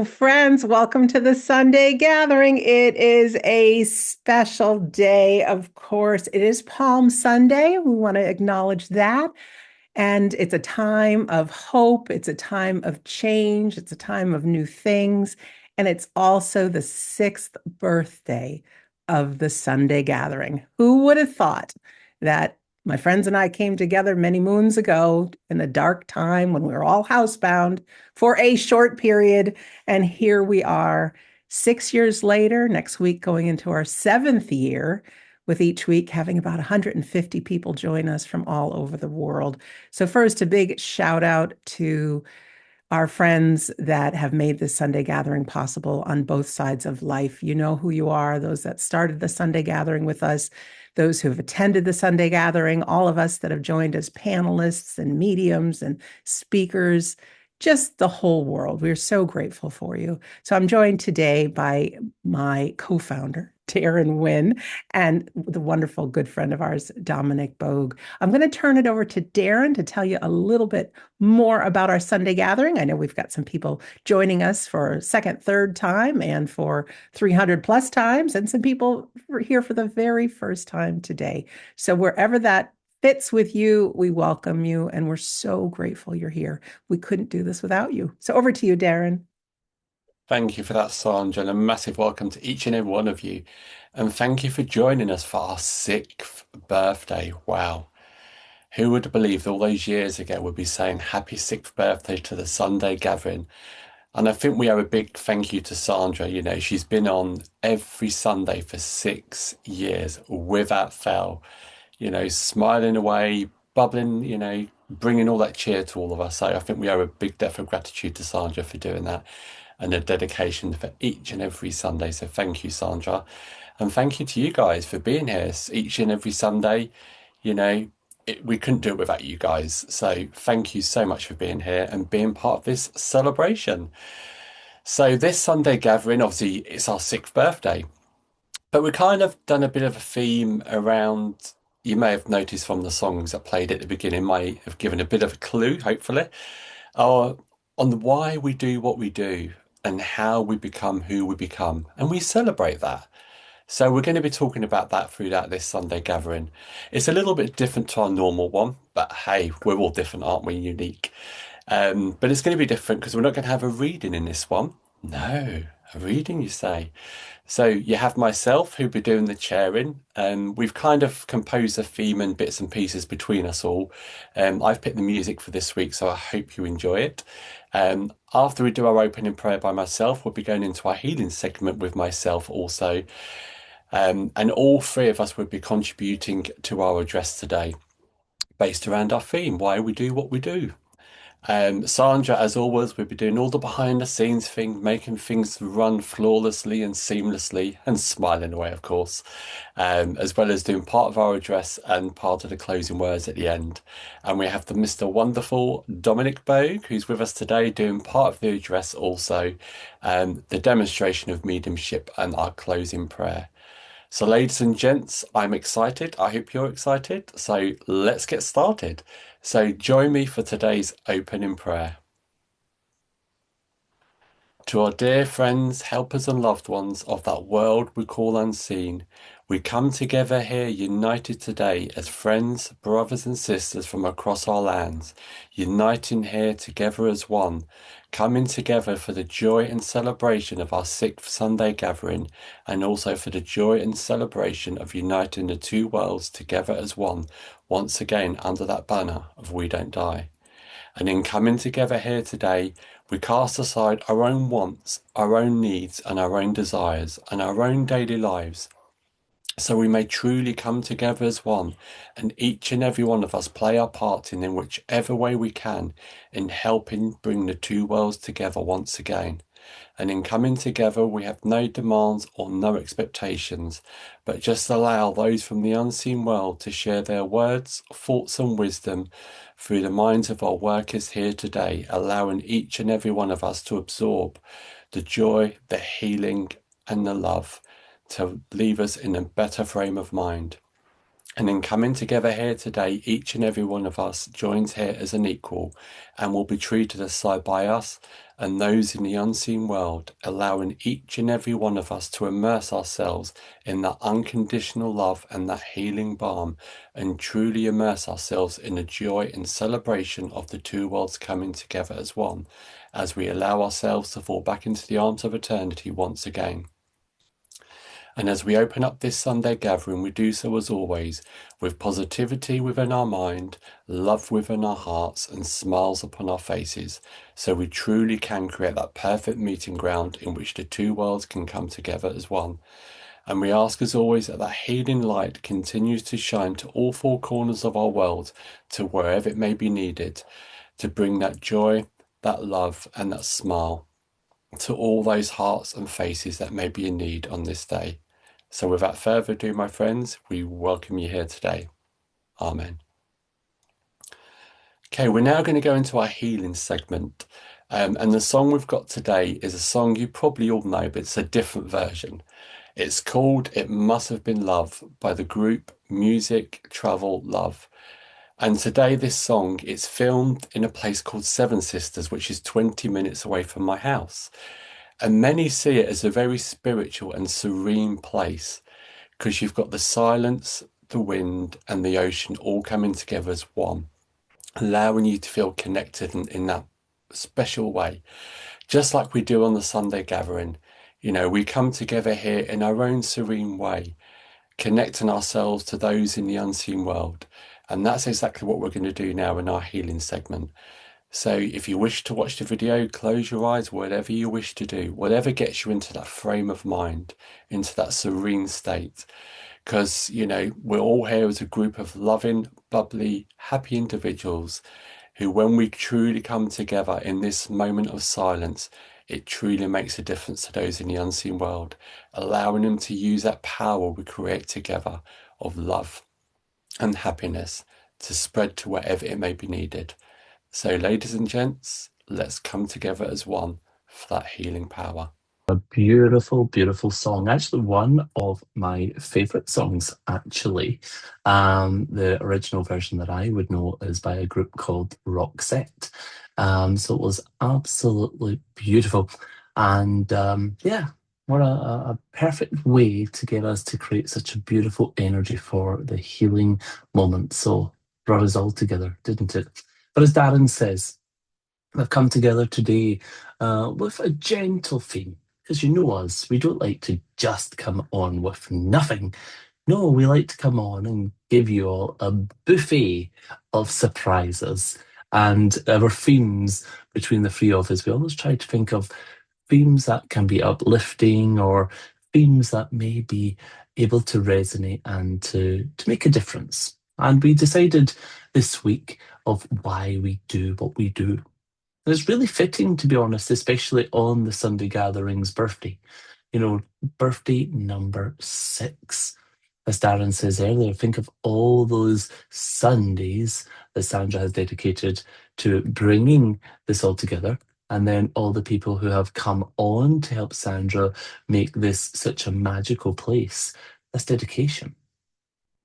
Hello, friends. Welcome to the Sunday gathering. It is a special day, of course. It is Palm Sunday. We want to acknowledge that. And it's a time of hope. It's a time of change. It's a time of new things. And it's also the sixth birthday of the Sunday gathering. Who would have thought that my friends and I came together many moons ago in a dark time when we were all housebound for a short period? And here we are 6 years later, next week going into our seventh year, with each week having about 150 people join us from all over the world. So, first, a big shout out to our friends that have made this Sunday gathering possible on both sides of life. You know who you are, those that started the Sunday gathering with us, those who have attended the Sunday gathering, all of us that have joined as panelists and mediums and speakers, just the whole world. We're so grateful for you. So I'm joined today by my co-founder, Darren Wynn, and the wonderful good friend of ours, Dominic Boag. I'm going to turn it over to Darren to tell you a little bit more about our Sunday gathering. I know we've got some people joining us for second, third time and for 300 plus times, and some people here for the very first time today. So wherever that fits with you, we welcome you, and we're so grateful you're here. We couldn't do this without you. So over to you, Darren. Thank you for that, Sandra, and a massive welcome to each and every one of you. And thank you for joining us for our sixth birthday. Wow. Who would have believed all those years ago we'd be saying happy sixth birthday to the Sunday gathering? And I think we owe a big thank you to Sandra. You know, she's been on every Sunday for 6 years without fail, smiling away, bubbling, bringing all that cheer to all of us. So I think we owe a big debt of gratitude to Sandra for doing that and a dedication for each and every Sunday. So thank you, Sandra. And thank you to you guys for being here each and every Sunday. You know, we couldn't do it without you guys. So thank you so much for being here and being part of this celebration. So this Sunday gathering, obviously, it's our sixth birthday, but we kind of done a bit of a theme around. You may have noticed from the songs that played at the beginning, might have given a bit of a clue, hopefully, uh, on why we do what we do and how we become who we become. And we celebrate that. So we're going to be talking about that throughout this Sunday gathering. It's a little bit different to our normal one, but hey, we're all different, aren't we? Unique. But it's going to be different because we're not going to have a reading in this one. No, a reading, you say. So you have myself who'll be doing the chairing. We've kind of composed a theme and bits and pieces between us all. I've picked the music for this week, so I hope you enjoy it. After we do our opening prayer by myself, we'll be going into our healing segment with myself also. And all three of us will be contributing to our address today based around our theme, why we do what we do. Sandra, as always, we'll be doing all the behind the scenes thing, making things run flawlessly and seamlessly and smiling away, of course, as well as doing part of our address and part of the closing words at the end. And we have the Mr. Wonderful Dominic Boag, who's with us today, doing part of the address also, the demonstration of mediumship and our closing prayer. So, ladies and gents, I'm excited. I hope you're excited. So, let's get started. So, join me for today's opening prayer. To our dear friends, helpers, and loved ones of that world we call unseen, we come together here united today as friends, brothers, and sisters from across our lands, uniting here together as one, coming together for the joy and celebration of our sixth Sunday gathering, and also for the joy and celebration of uniting the two worlds together as one, once again under that banner of We Don't Die. And in coming together here today, we cast aside our own wants, our own needs, and our own desires, and our own daily lives, so we may truly come together as one, and each and every one of us play our part in whichever way we can in helping bring the two worlds together once again. And in coming together, we have no demands or no expectations, but just allow those from the unseen world to share their words, thoughts, and wisdom through the minds of our workers here today, allowing each and every one of us to absorb the joy, the healing, and the love to leave us in a better frame of mind. And in coming together here today, each and every one of us joins here as an equal and will be treated as so by us and those in the unseen world, allowing each and every one of us to immerse ourselves in that unconditional love and that healing balm, and truly immerse ourselves in the joy and celebration of the two worlds coming together as one, as we allow ourselves to fall back into the arms of eternity once again. And as we open up this Sunday gathering, we do so as always with positivity within our mind, love within our hearts, and smiles upon our faces, so we truly can create that perfect meeting ground in which the two worlds can come together as one. And we ask as always that that healing light continues to shine to all four corners of our world, to wherever it may be needed, to bring that joy, that love, and that smile to all those hearts and faces that may be in need on this day. So, without further ado, my friends, we welcome you here today. Amen. Okay, we're now going to go into our healing segment. And the song we've got today is a song you probably all know, but it's a different version. It's called It Must Have Been Love by the group Music Travel Love. And today, this song is filmed in a place called Seven Sisters, which is 20 minutes away from my house. And many see it as a very spiritual and serene place because you've got the silence, the wind, and the ocean all coming together as one, allowing you to feel connected in that special way, just like we do on the Sunday gathering. You know, we come together here in our own serene way, connecting ourselves to those in the unseen world. And that's exactly what we're going to do now in our healing segment. So if you wish to watch the video, close your eyes, whatever you wish to do, whatever gets you into that frame of mind, into that serene state. Because, you know, we're all here as a group of loving, bubbly, happy individuals who, when we truly come together in this moment of silence, it truly makes a difference to those in the unseen world, allowing them to use that power we create together of love and happiness to spread to wherever it may be needed. So, ladies and gents, let's come together as one for that healing power. A beautiful, beautiful song. Actually, one of my favorite songs, actually. The original version that I would know is by a group called Roxette. So it was absolutely beautiful. And yeah, what a perfect way to get us to create such a beautiful energy for the healing moment. So brought us all together, didn't it? But as Darren says, we've come together today with a gentle theme. Because you know us, we don't like to just come on with nothing. No, we like to come on and give you all a buffet of surprises. And our themes between the three of us, we always try to think of themes that can be uplifting or themes that may be able to resonate and to make a difference. And we decided this week of why we do what we do. And it's really fitting, to be honest, especially on the Sunday Gathering's birthday. You know, birthday number 6. As Darren says earlier, think of all those Sundays that Sandra has dedicated to bringing this all together. And then all the people who have come on to help Sandra make this such a magical place. That's dedication.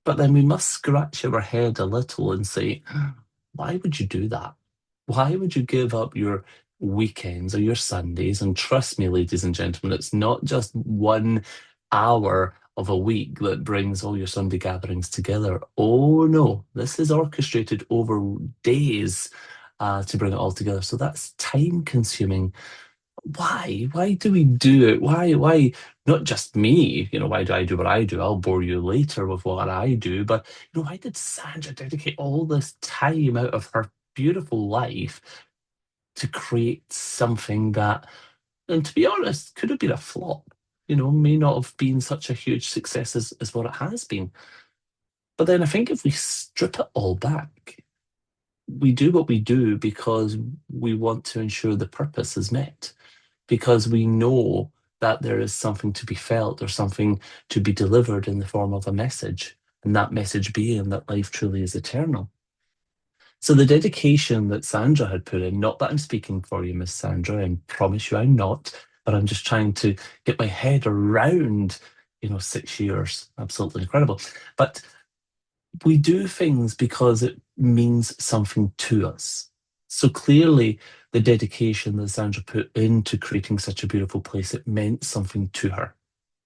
But then we must scratch our head a little and say, why would you do that? Why would you give up your weekends or your Sundays? And trust me, ladies and gentlemen, it's not just 1 hour of a week that brings all your Sunday gatherings together. Oh no, this is orchestrated over days to bring it all together. So that's time consuming. Why? Why do we do it? Why? Not just me, why do I do what I do? I'll bore you later with what I do. But, why did Sandra dedicate all this time out of her beautiful life to create something that, and to be honest, could have been a flop, may not have been such a huge success as what it has been. But then I think if we strip it all back, we do what we do because we want to ensure the purpose is met, because we know that there is something to be felt or something to be delivered in the form of a message, and that message being that life truly is eternal. So the dedication that Sandra had put in, not that I'm speaking for you, Miss Sandra, and promise you I'm not, but I'm just trying to get my head around, 6 years. Absolutely incredible. But We do things because it means something to us. So clearly, the dedication that Sandra put into creating such a beautiful place, it meant something to her.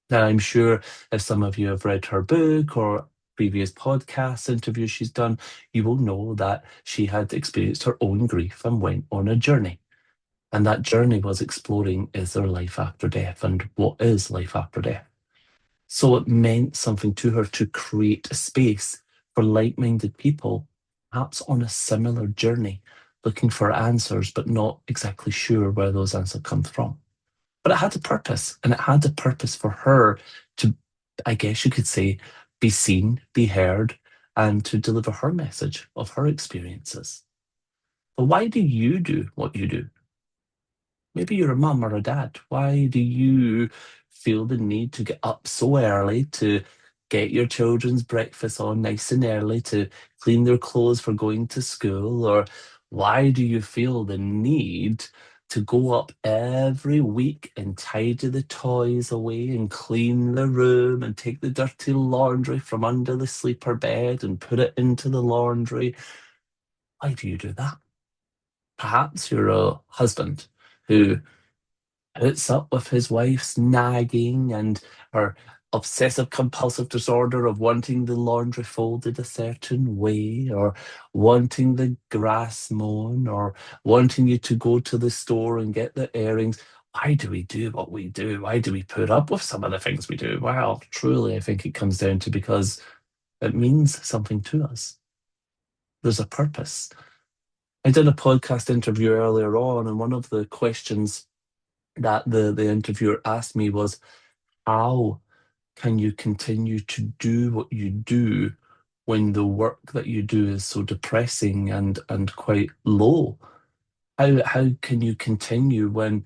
Now, I'm sure if some of you have read her book or previous podcast interviews she's done, you will know that she had experienced her own grief and went on a journey. And that journey was exploring, is there life after death, and what is life after death? So it meant something to her to create a space for like minded people, perhaps on a similar journey, looking for answers, but not exactly sure where those answers come from. But it had a purpose, and it had a purpose for her to, I guess you could say, be seen, be heard, and to deliver her message of her experiences. But why do you do what you do? Maybe you're a mum or a dad. Why do you feel the need to get up so early to get your children's breakfast on nice and early, to clean their clothes for going to school? Or why do you feel the need to go up every week and tidy the toys away and clean the room and take the dirty laundry from under the sleeper bed and put it into the laundry? Why do you do that? Perhaps you're a husband who puts up with his wife's nagging and her obsessive compulsive disorder of wanting the laundry folded a certain way, or wanting the grass mown, or wanting you to go to the store and get the earrings. Why do we do what we do? Why do we put up with some of the things we do? Well, truly, I think it comes down to because it means something to us. There's a purpose. I did a podcast interview earlier on, and one of the questions that the interviewer asked me was, how can you continue to do what you do when the work that you do is so depressing and quite low? How can you continue when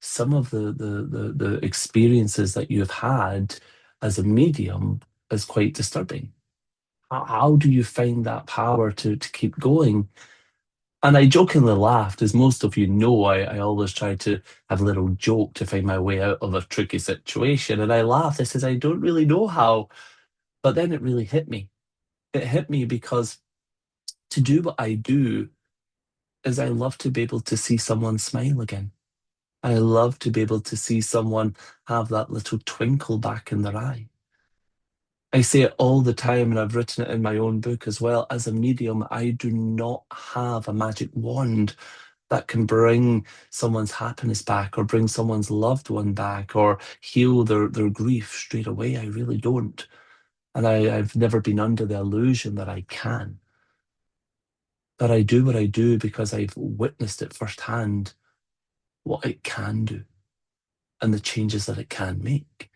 some of the experiences that you've had as a medium is quite disturbing? How do you find that power to keep going? And I jokingly laughed, as most of you know, I always try to have a little joke to find my way out of a tricky situation. And I laughed. I says, I don't really know how. But then it really hit me. It hit me because to do what I do is I love to be able to see someone smile again. I love to be able to see someone have that little twinkle back in their eye. I say it all the time, and I've written it in my own book as well. As a medium, I do not have a magic wand that can bring someone's happiness back, or bring someone's loved one back, or heal their grief straight away. I really don't. And I've never been under the illusion that I can. But I do what I do because I've witnessed it firsthand, what it can do and the changes that it can make.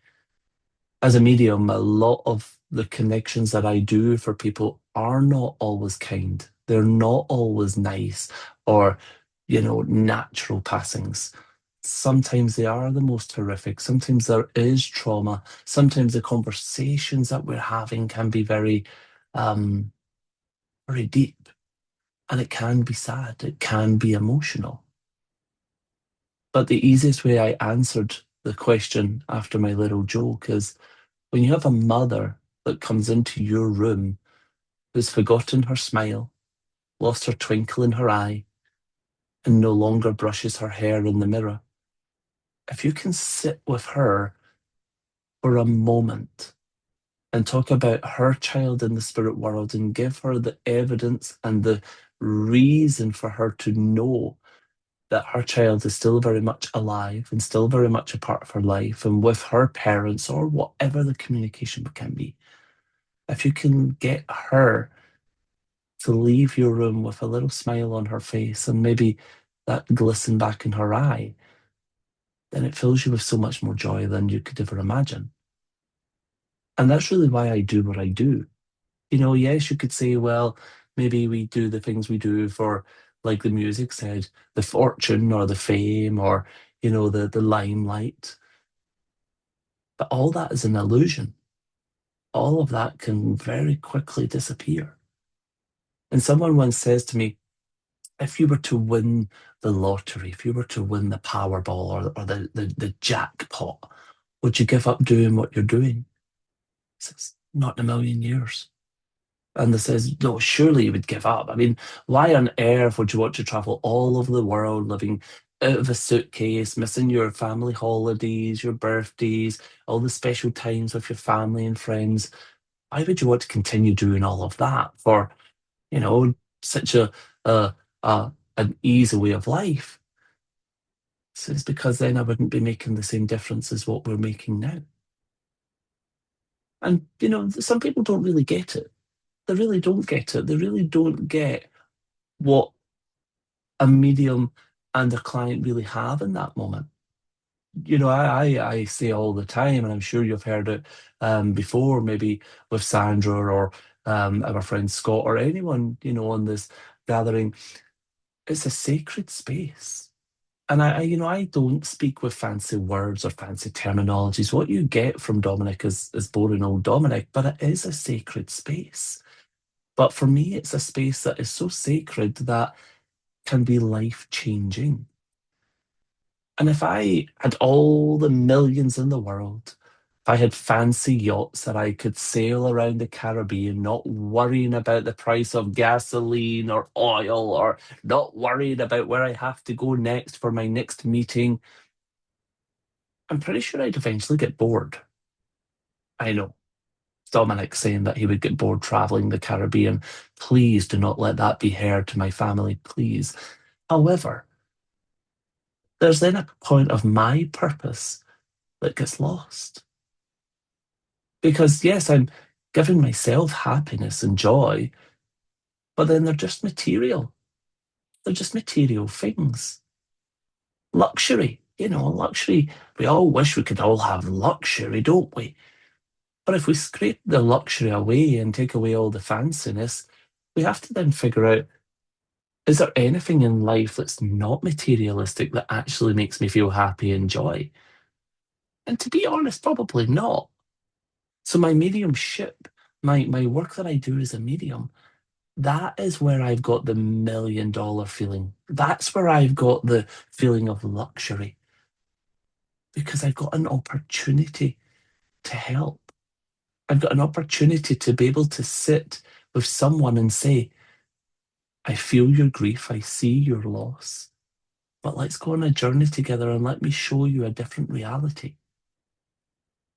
As a medium, a lot of the connections that I do for people are not always kind. They're not always nice or, natural passings. Sometimes they are the most horrific. Sometimes there is trauma. Sometimes the conversations that we're having can be very, very deep, and it can be sad. It can be emotional. But the easiest way I answered the question after my little joke is, when you have a mother that comes into your room who's forgotten her smile, lost her twinkle in her eye, and no longer brushes her hair in the mirror, if you can sit with her for a moment and talk about her child in the spirit world and give her the evidence and the reason for her to know that her child is still very much alive and still very much a part of her life and with her parents or whatever the communication can be. If you can get her to leave your room with a little smile on her face and maybe that glisten back in her eye, then it fills you with so much more joy than you could ever imagine. And that's really why I do what I do. Yes, you could say, well, maybe we do the things we do for, like the music said, the fortune or the fame or, the limelight. But all that is an illusion. All of that can very quickly disappear. And someone once says to me, if you were to win the lottery, if you were to win the Powerball or the jackpot, would you give up doing what you're doing? He says, not in a million years. And they says, no, surely you would give up. I mean, why on earth would you want to travel all over the world, living out of a suitcase, missing your family holidays, your birthdays, all the special times with your family and friends? Why would you want to continue doing all of that for, such a, a an easy way of life? So it's because then I wouldn't be making the same difference as what we're making now. And, some people don't really get it. They really don't get it. They really don't get what a medium and a client really have in that moment. I say all the time, and I'm sure you've heard it before, maybe with Sandra or our friend Scott or anyone, on this gathering. It's a sacred space. And I don't speak with fancy words or fancy terminologies. What you get from Dominic is boring old Dominic, but it is a sacred space. But for me, it's a space that is so sacred that can be life changing. And if I had all the millions in the world, if I had fancy yachts that I could sail around the Caribbean, not worrying about the price of gasoline or oil, or not worried about where I have to go next for my next meeting, I'm pretty sure I'd eventually get bored. I know. Dominic saying that he would get bored traveling the Caribbean. Please do not let that be heard to my family, please. However, there's then a point of my purpose that gets lost. Because, yes, I'm giving myself happiness and joy, but then they're just material. They're just material things. Luxury, luxury. We all wish we could all have luxury, don't we? But if we scrape the luxury away and take away all the fanciness, we have to then figure out, is there anything in life that's not materialistic that actually makes me feel happy and joy? And to be honest, probably not. So my mediumship, my work that I do as a medium, that is where I've got the $1 million feeling. That's where I've got the feeling of luxury. Because I've got an opportunity to help. I've got an opportunity to be able to sit with someone and say, I feel your grief, I see your loss, but let's go on a journey together and let me show you a different reality.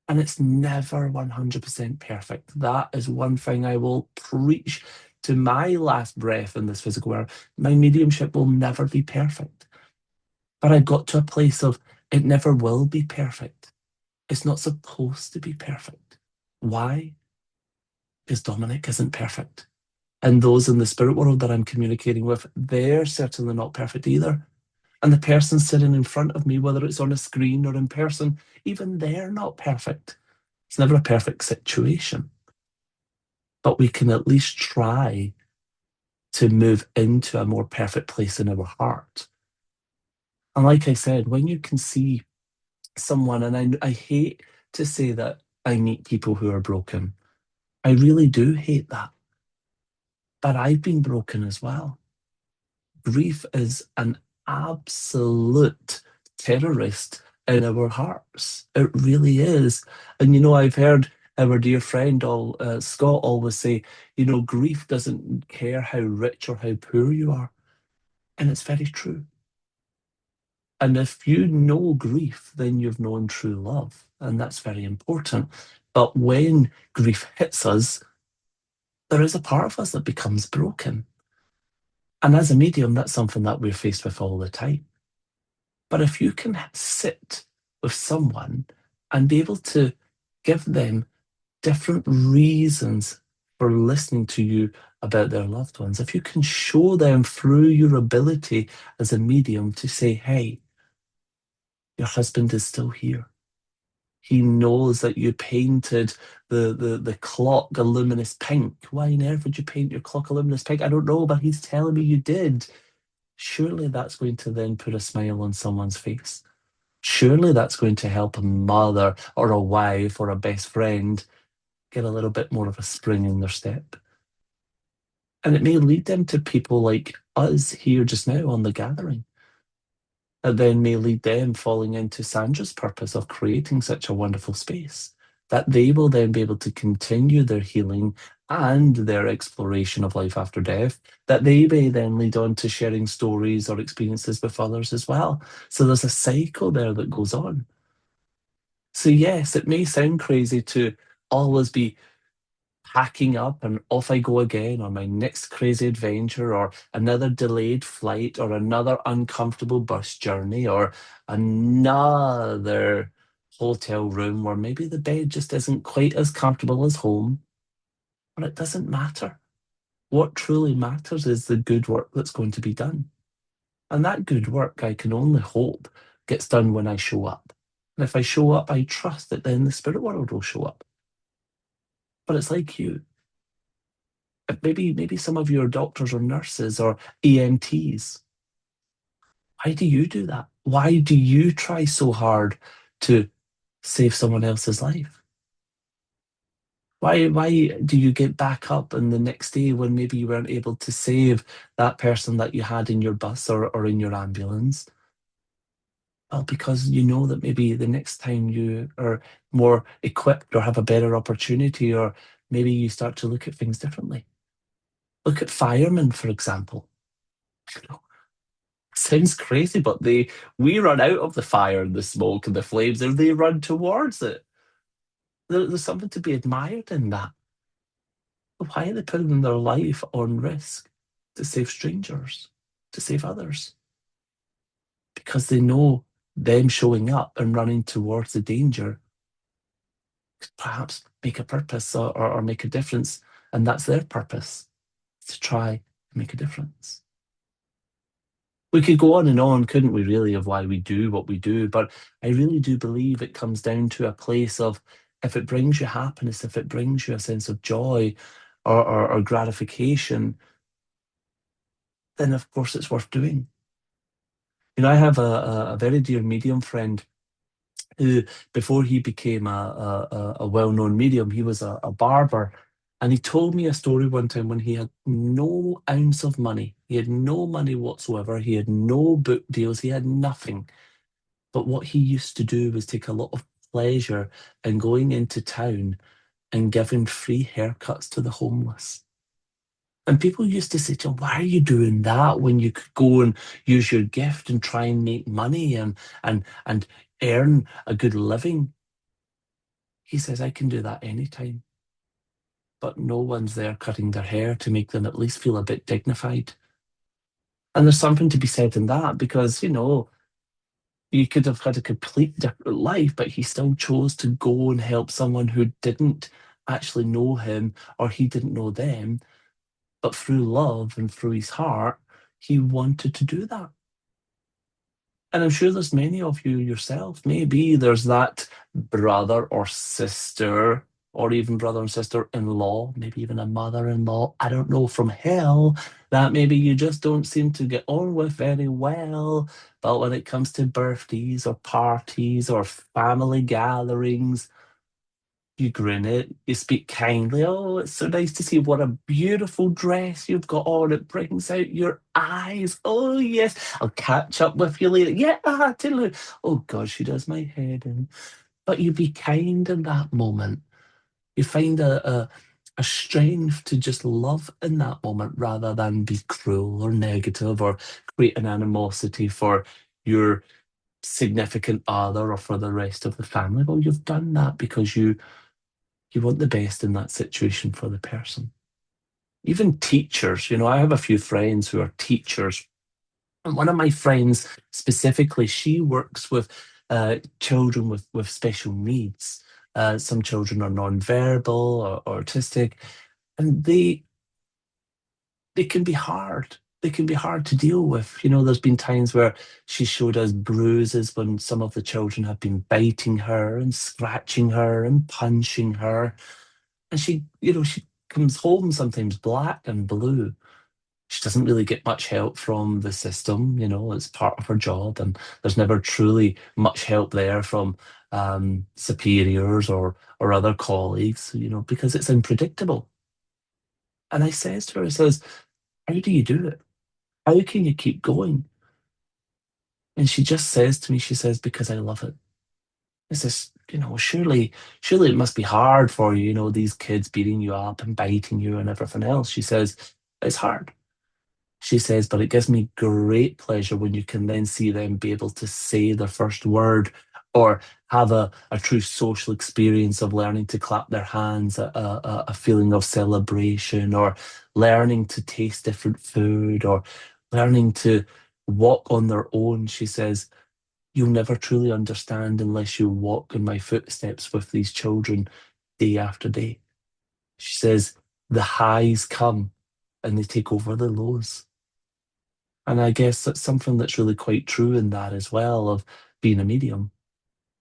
And it's never 100% perfect. That is one thing I will preach to my last breath in this physical world. My mediumship will never be perfect. But I got to a place of it never will be perfect. It's not supposed to be perfect. Why? Because Dominic isn't perfect. And those in the spirit world that I'm communicating with, they're certainly not perfect either. And the person sitting in front of me, whether it's on a screen or in person, even they're not perfect. It's never a perfect situation. But we can at least try to move into a more perfect place in our heart. And like I said, when you can see someone, and I hate to say that I meet people who are broken. I really do hate that. But I've been broken as well. Grief is an absolute terrorist in our hearts. It really is. And I've heard our dear friend Scott always say, grief doesn't care how rich or how poor you are. And it's very true. And if you know grief, then you've known true love. And that's very important. But when grief hits us, there is a part of us that becomes broken. And as a medium, that's something that we're faced with all the time. But if you can sit with someone and be able to give them different reasons for listening to you about their loved ones, if you can show them through your ability as a medium to say, hey, your husband is still here. He knows that you painted the clock a luminous pink. Why on earth would you paint your clock a luminous pink? I don't know, but he's telling me you did. Surely that's going to then put a smile on someone's face. Surely that's going to help a mother or a wife or a best friend get a little bit more of a spring in their step. And it may lead them to people like us here just now on the gathering. That then may lead them falling into Sandra's purpose of creating such a wonderful space. That they will then be able to continue their healing and their exploration of life after death, that they may then lead on to sharing stories or experiences with others as well. So there's a cycle there that goes on. So, yes, it may sound crazy to always be packing up and off I go again on my next crazy adventure, or another delayed flight, or another uncomfortable bus journey, or another hotel room where maybe the bed just isn't quite as comfortable as home. But it doesn't matter. What truly matters is the good work that's going to be done. And that good work, I can only hope, gets done when I show up. And if I show up, I trust that then the spirit world will show up. But it's like you. Maybe some of your doctors or nurses or EMTs. Why do you do that? Why do you try so hard to save someone else's life? Why do you get back up and the next day when maybe you weren't able to save that person that you had in your bus or in your ambulance? Well, because you know that maybe the next time you are more equipped or have a better opportunity, or maybe you start to look at things differently. Look at firemen, for example. Sounds crazy, but we run out of the fire and the smoke and the flames, and they run towards it. There's something to be admired in that. But why are they putting their life on risk to save strangers, to save others? Because they know them showing up and running towards the danger could perhaps make a purpose, or make a difference, and that's their purpose, to try and make a difference. We could go on, couldn't we, really, of why we do what we do, but I really do believe it comes down to a place of, if it brings you happiness, if it brings you a sense of joy or gratification, then of course it's worth doing. I have a very dear medium friend who, before he became a well-known medium, he was a barber. And he told me a story one time when he had no ounce of money. He had no money whatsoever. He had no book deals. He had nothing. But what he used to do was take a lot of pleasure in going into town and giving free haircuts to the homeless. And people used to say to him, why are you doing that when you could go and use your gift and try and make money and earn a good living? He says, I can do that anytime. But no one's there cutting their hair to make them at least feel a bit dignified. And there's something to be said in that, because, you could have had a complete different life, but he still chose to go and help someone who didn't actually know him, or he didn't know them. But through love and through his heart, he wanted to do that. And I'm sure there's many of you yourself. Maybe there's that brother or sister, or even brother and sister in law, maybe even a mother in law, I don't know, from hell, that maybe you just don't seem to get on with very well. But when it comes to birthdays or parties or family gatherings, you grin it, you speak kindly. Oh, it's so nice to see, what a beautiful dress you've got on. It brings out your eyes. Oh, yes, I'll catch up with you later. Yeah, tell her. Oh, God, she does my head in. But you be kind in that moment. You find a strength to just love in that moment, rather than be cruel or negative or create an animosity for your significant other or for the rest of the family. Well, you've done that because you want the best in that situation for the person. Even teachers, I have a few friends who are teachers. And one of my friends specifically, she works with children with special needs. Some children are non-verbal or autistic, and they can be hard. They can be hard to deal with. There's been times where she showed us bruises when some of the children have been biting her and scratching her and punching her. And she comes home sometimes black and blue. She doesn't really get much help from the system, it's part of her job. And there's never truly much help there from superiors or other colleagues, because it's unpredictable. And I says to her, I says, how do you do it? How can you keep going? And she just says to me, she says, because I love it. I says, surely it must be hard for you, these kids beating you up and biting you and everything else. She says, it's hard. She says, but it gives me great pleasure when you can then see them be able to say their first word or have a true social experience of learning to clap their hands, a feeling of celebration, or learning to taste different food, or learning to walk on their own. She says, you'll never truly understand unless you walk in my footsteps with these children day after day. She says, the highs come and they take over the lows. And I guess that's something that's really quite true in that as well of being a medium.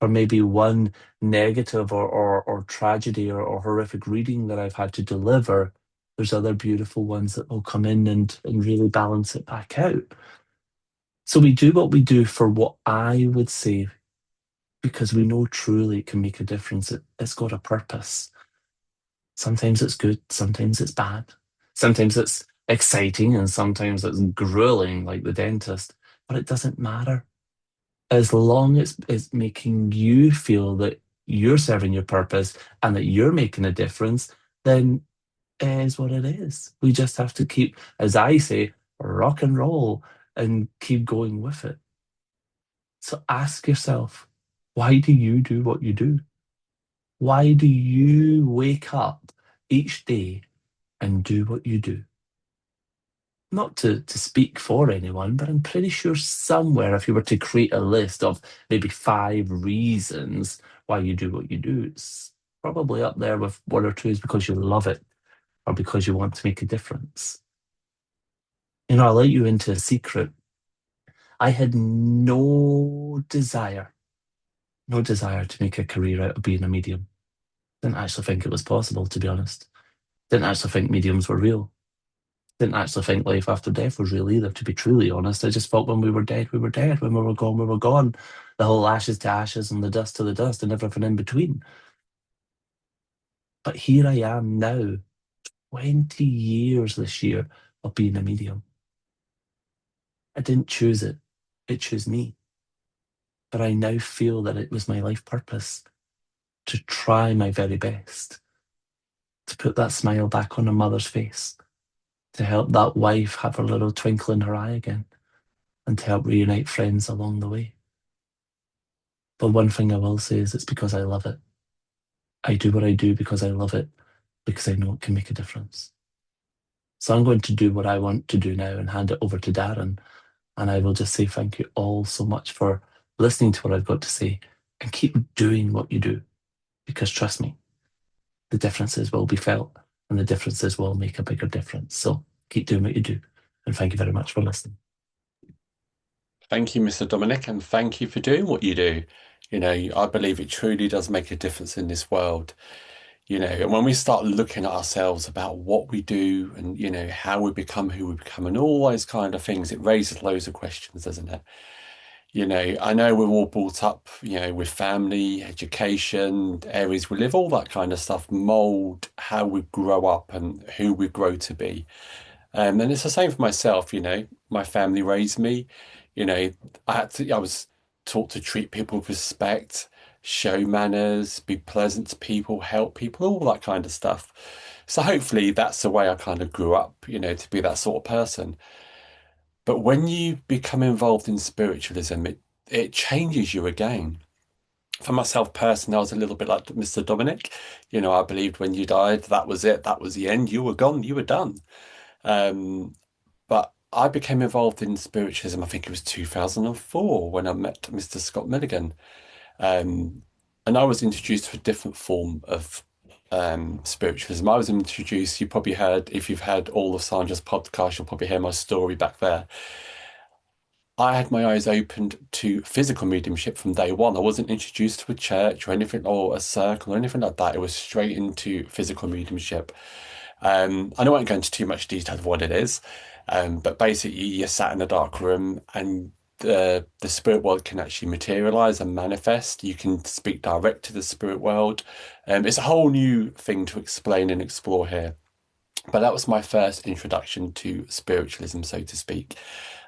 Or maybe one negative or tragedy or horrific reading that I've had to deliver, there's other beautiful ones that will come in and really balance it back out. So we do what we do for what I would say, because we know truly it can make a difference. It's got a purpose. Sometimes it's good, sometimes it's bad. Sometimes it's exciting and sometimes it's grueling, like the dentist, but it doesn't matter. As long as it's making you feel that you're serving your purpose and that you're making a difference, then it is what it is. We just have to keep, as I say, rock and roll and keep going with it. So ask yourself, why do you do what you do? Why do you wake up each day and do what you do? Not to speak for anyone, but I'm pretty sure somewhere, if you were to create a list of maybe 5 reasons why you do what you do, it's probably up there with one or two is because you love it or because you want to make a difference. I'll let you into a secret. I had no desire to make a career out of being a medium. Didn't actually think it was possible, to be honest. Didn't actually think mediums were real. Didn't actually think life after death was real either, to be truly honest. I just thought when we were dead, we were dead. When we were gone, we were gone. The whole ashes to ashes and the dust to the dust and everything in between. But here I am now, 20 years this year of being a medium. I didn't choose it, it chose me. But I now feel that it was my life purpose to try my very best to put that smile back on a mother's face, to help that wife have her little twinkle in her eye again, and to help reunite friends along the way. But one thing I will say is it's because I love it. I do what I do because I love it, because I know it can make a difference. So I'm going to do what I want to do now and hand it over to Darren. And I will just say thank you all so much for listening to what I've got to say and keep doing what you do. Because trust me, the differences will be felt and the differences will make a bigger difference. So keep doing what you do. And thank you very much for listening. Thank you, Mr. Dominic, and thank you for doing what you do. I believe it truly does make a difference in this world. And when we start looking at ourselves about what we do and, how we become who we become and all those kind of things, it raises loads of questions, doesn't it? I know we're all brought up, with family, education, areas we live, all that kind of stuff, mold how we grow up and who we grow to be. And it's the same for myself, my family raised me, you know, I was taught to treat people with respect, show manners, be pleasant to people, help people, all that kind of stuff. So hopefully that's the way I kind of grew up, to be that sort of person. But when you become involved in spiritualism, it changes you again. For myself personally, I was a little bit like Mr. Dominic. I believed when you died, that was it, that was the end, you were gone, you were done. Um, but I became involved in spiritualism, I think it was 2004 when I met Mr. Scott Milligan. Um, and I was introduced to a different form of spiritualism. I was introduced, you probably heard, if you've had all of Sandra's podcast, you'll probably hear my story back there. I had my eyes opened to physical mediumship from day one. I wasn't introduced to a church or anything, or a circle or anything like that. It was straight into physical mediumship. I won't go into too much detail of what it is, but basically you're sat in a dark room and the spirit world can actually materialize and manifest. You can speak direct to the spirit world. It's a whole new thing to explain and explore here. But that was my first introduction to spiritualism, so to speak.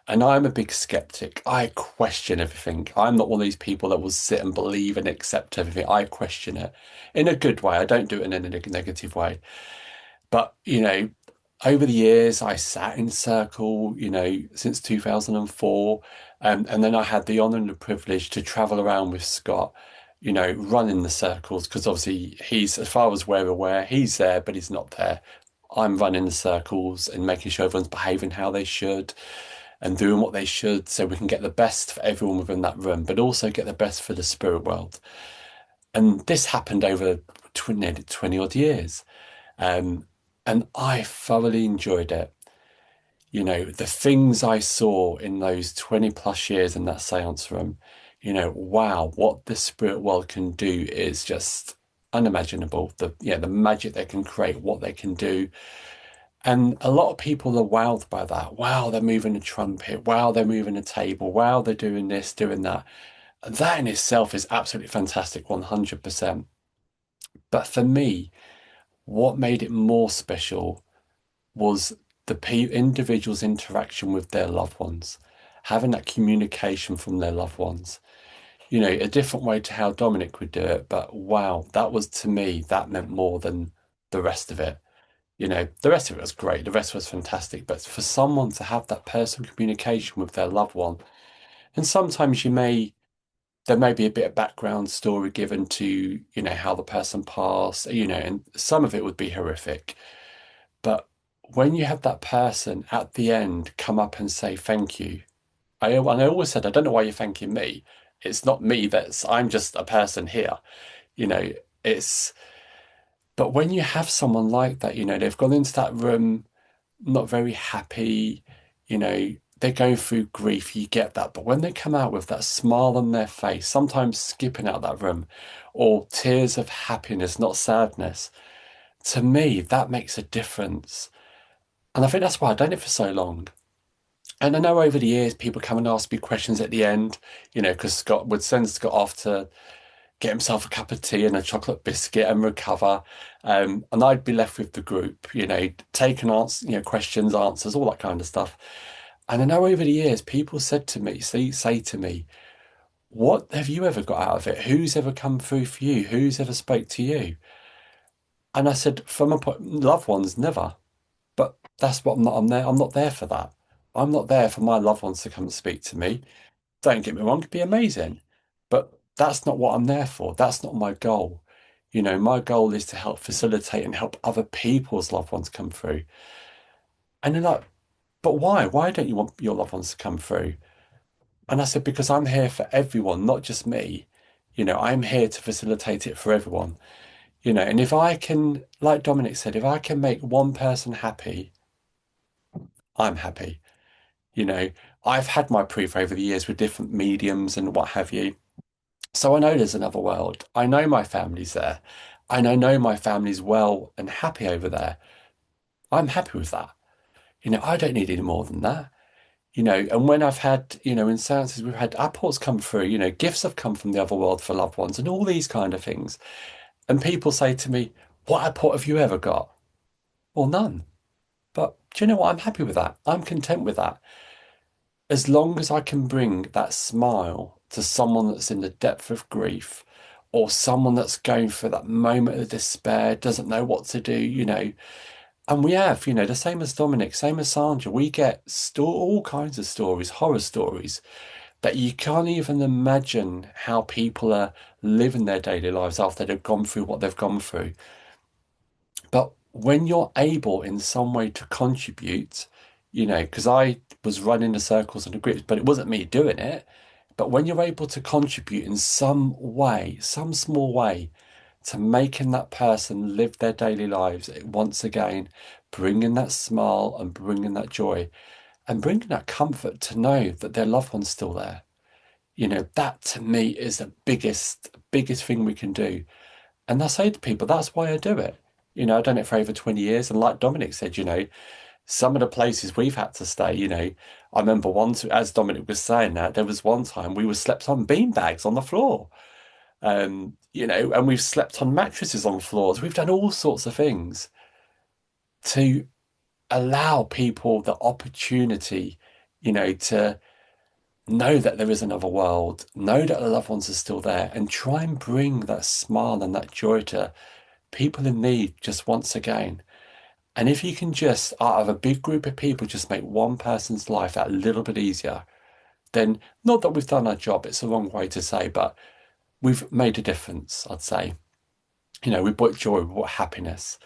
And I'm a big skeptic. I question everything. I'm not one of these people that will sit and believe and accept everything. I question it in a good way. I don't do it in a negative way. But, over the years, I sat in circle, since 2004. And then I had the honor and the privilege to travel around with Scott, running the circles, because obviously he's, as far as we're aware, he's there, but he's not there. I'm running the circles and making sure everyone's behaving how they should and doing what they should so we can get the best for everyone within that room, but also get the best for the spirit world. And this happened over 20 odd years. Um, and I thoroughly enjoyed it. The things I saw in those 20 plus years in that seance room, wow, what the spirit world can do is just unimaginable. The magic they can create, what they can do. And a lot of people are wowed by that. Wow, they're moving a trumpet. Wow, they're moving a table. Wow, they're doing this, doing that. That in itself is absolutely fantastic, 100%. But for me, what made it more special was the individual's interaction with their loved ones, having that communication from their loved ones. A different way to how Dominic would do it. But wow, that was to me, that meant more than the rest of it. The rest of it was great. The rest was fantastic. But for someone to have that personal communication with their loved one, and sometimes there may be a bit of background story given to, how the person passed, and some of it would be horrific. But when you have that person at the end come up and say thank you, and I always said, I don't know why you're thanking me. It's not me I'm just a person here. You know, it's, but when you have someone like that, they've gone into that room not very happy, they're going through grief, you get that. But when they come out with that smile on their face, sometimes skipping out that room, or tears of happiness, not sadness, to me, that makes a difference. And I think that's why I've done it for so long. And I know over the years, people come and ask me questions at the end, because Scott would send Scott off to get himself a cup of tea and a chocolate biscuit and recover. And I'd be left with the group, taking questions, answers, all that kind of stuff. And I know over the years, people say to me, what have you ever got out of it? Who's ever come through for you? Who's ever spoke to you? And I said, from loved ones, never. But that's what I'm not there for that. I'm not there for my loved ones to come and speak to me. Don't get me wrong, it'd be amazing. But that's not what I'm there for. That's not my goal. My goal is to help facilitate and help other people's loved ones come through. And they're like, but why? Why don't you want your loved ones to come through? And I said, because I'm here for everyone, not just me. I'm here to facilitate it for everyone. And if I can, like Dominic said, if I can make one person happy, I'm happy. You know, I've had my proof over the years with different mediums and what have you. So I know there's another world. I know my family's there. And I know my family's well and happy over there. I'm happy with that. I don't need any more than that. And when I've had, in seances, we've had apports come through, gifts have come from the other world for loved ones and all these kind of things. And people say to me, what apport have you ever got? Well, none. But do you know what? I'm happy with that. I'm content with that. As long as I can bring that smile to someone that's in the depth of grief or someone that's going through that moment of despair, doesn't know what to do, And we have, the same as Dominic, same as Sandra, we get all kinds of stories, horror stories, that you can't even imagine how people are living their daily lives after they've gone through what they've gone through. But when you're able in some way to contribute, because I was running the circles and the groups, but it wasn't me doing it. But when you're able to contribute in some way, some small way, to making that person live their daily lives once again, bringing that smile and bringing that joy and bringing that comfort to know that their loved one's still there. That to me is the biggest thing we can do. And I say to people, that's why I do it. I've done it for over 20 years. And like Dominic said, some of the places we've had to stay, I remember once, as Dominic was saying that, there was one time we were slept on bean bags on the floor. And we've slept on mattresses on floors. We've done all sorts of things to allow people the opportunity, to know that there is another world, know that the loved ones are still there, and try and bring that smile and that joy to people in need just once again. And if you can just, out of a big group of people, just make one person's life that little bit easier, then not that we've done our job, it's the wrong way to say, but we've made a difference, I'd say. We brought joy, we brought happiness.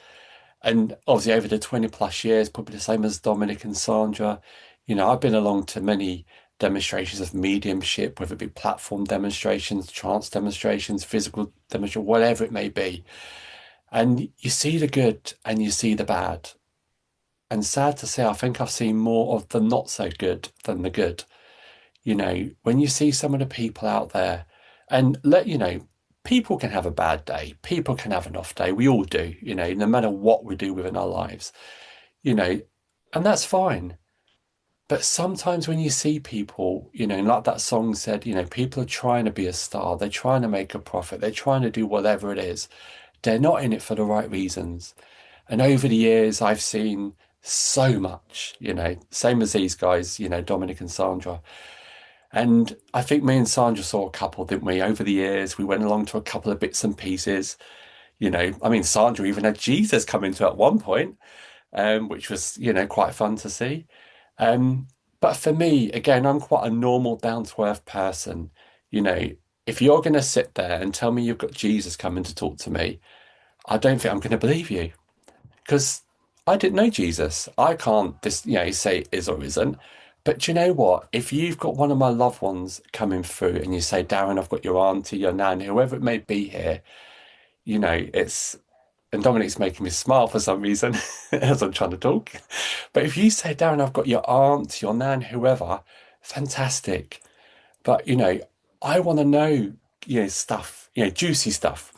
And obviously, over the 20 plus years, probably the same as Dominic and Sandra, I've been along to many demonstrations of mediumship, whether it be platform demonstrations, trance demonstrations, physical demonstration, whatever it may be. And you see the good and you see the bad. And sad to say, I think I've seen more of the not so good than the good. When you see some of the people out there, and people can have a bad day, people can have an off day. We all do, no matter what we do within our lives, you know, and that's fine. But sometimes when you see people, like that song said, people are trying to be a star, they're trying to make a profit, they're trying to do whatever it is. They're not in it for the right reasons. And over the years, I've seen so much, same as these guys, Dominic and Sandra. And I think me and Sandra saw a couple, didn't we? Over the years, we went along to a couple of bits and pieces. I mean, Sandra even had Jesus come into it at one point, which was, quite fun to see. But for me, again, I'm quite a normal, down to earth person. You know, if you're going to sit there and tell me you've got Jesus coming to talk to me, I don't think I'm going to believe you because I didn't know Jesus. I can't just, say is or isn't. But do you know what? If you've got one of my loved ones coming through and you say, Darren, I've got your auntie, your nan, whoever it may be here, it's, and Dominic's making me smile for some reason as I'm trying to talk. But if you say, Darren, I've got your aunt, your nan, whoever, fantastic. But, I want to know, stuff, juicy stuff.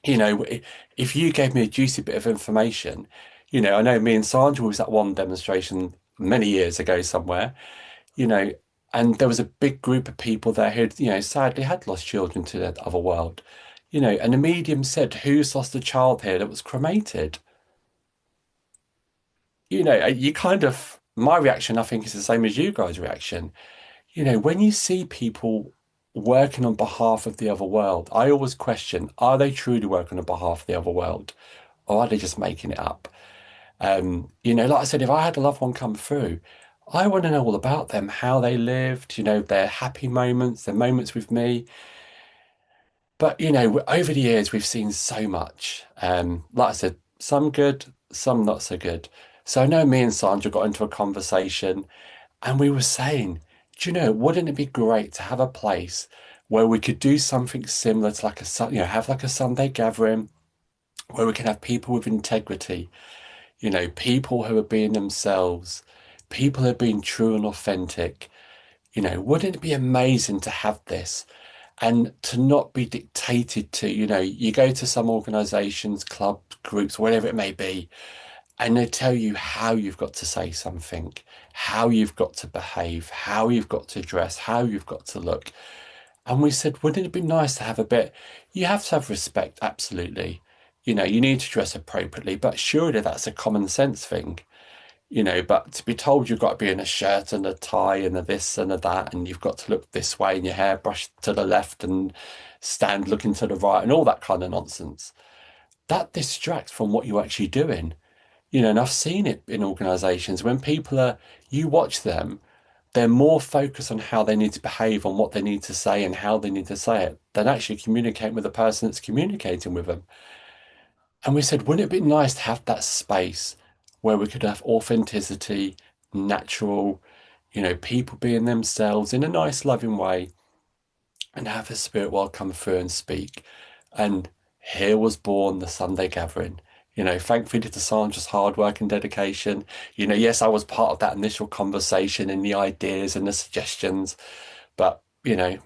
If you gave me a juicy bit of information, I know me and Sandra was at one demonstration many years ago somewhere, you know, and there was a big group of people there who, sadly had lost children to the other world, and the medium said, who's lost a child here that was cremated? You kind of, my reaction, I think, is the same as you guys' reaction. When you see people working on behalf of the other world, I always question, are they truly working on behalf of the other world? Or are they just making it up? Like I said, if I had a loved one come through, I want to know all about them, how they lived, their happy moments, their moments with me. But, over the years, we've seen so much. Like I said, some good, some not so good. So I know me and Sandra got into a conversation and we were saying, do you know, wouldn't it be great to have a place where we could do something similar to like have like a Sunday gathering where we can have people with integrity, people who are being themselves, people who are being true and authentic. Wouldn't it be amazing to have this and to not be dictated to, you go to some organizations, clubs, groups, whatever it may be, and they tell you how you've got to say something, how you've got to behave, how you've got to dress, how you've got to look. And we said, wouldn't it be nice to have a bit? You have to have respect, absolutely. You need to dress appropriately, but surely that's a common sense thing, but to be told you've got to be in a shirt and a tie and a this and a that, and you've got to look this way and your hair brushed to the left and stand looking to the right and all that kind of nonsense, that distracts from what you're actually doing. And I've seen it in organizations when you watch them, they're more focused on how they need to behave, on what they need to say and how they need to say it, than actually communicating with the person that's communicating with them. And we said, wouldn't it be nice to have that space where we could have authenticity, natural, people being themselves in a nice, loving way and have the spirit world come through and speak. And here was born the Sunday gathering. Thankfully to Sandra's hard work and dedication. Yes, I was part of that initial conversation and the ideas and the suggestions, but it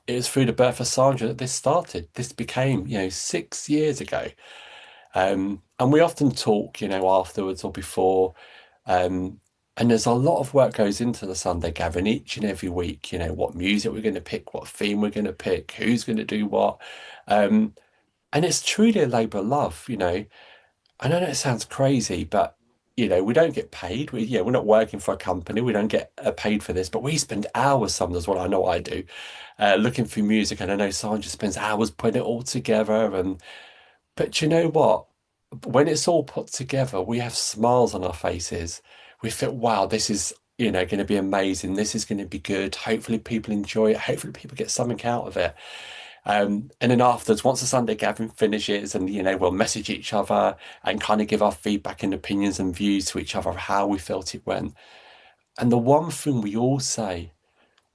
was through the birth of Sandra that this started. This became, 6 years ago. And we often talk, afterwards or before. And there's a lot of work goes into the Sunday gathering each and every week, what music we're going to pick, what theme we're going to pick, who's going to do what. And it's truly a labour of love. I know it sounds crazy, but, we don't get paid. We're not working for a company. We don't get paid for this, but we spend hours, some as well. I know I do, looking through music, and I know Sandra spends hours putting it all together. But you know what? When it's all put together, we have smiles on our faces. We feel, wow, this is, going to be amazing. This is going to be good. Hopefully people enjoy it. Hopefully people get something out of it. And then afterwards, once the Sunday gathering finishes, and we'll message each other and kind of give our feedback and opinions and views to each other of how we felt it went. And the one thing we all say,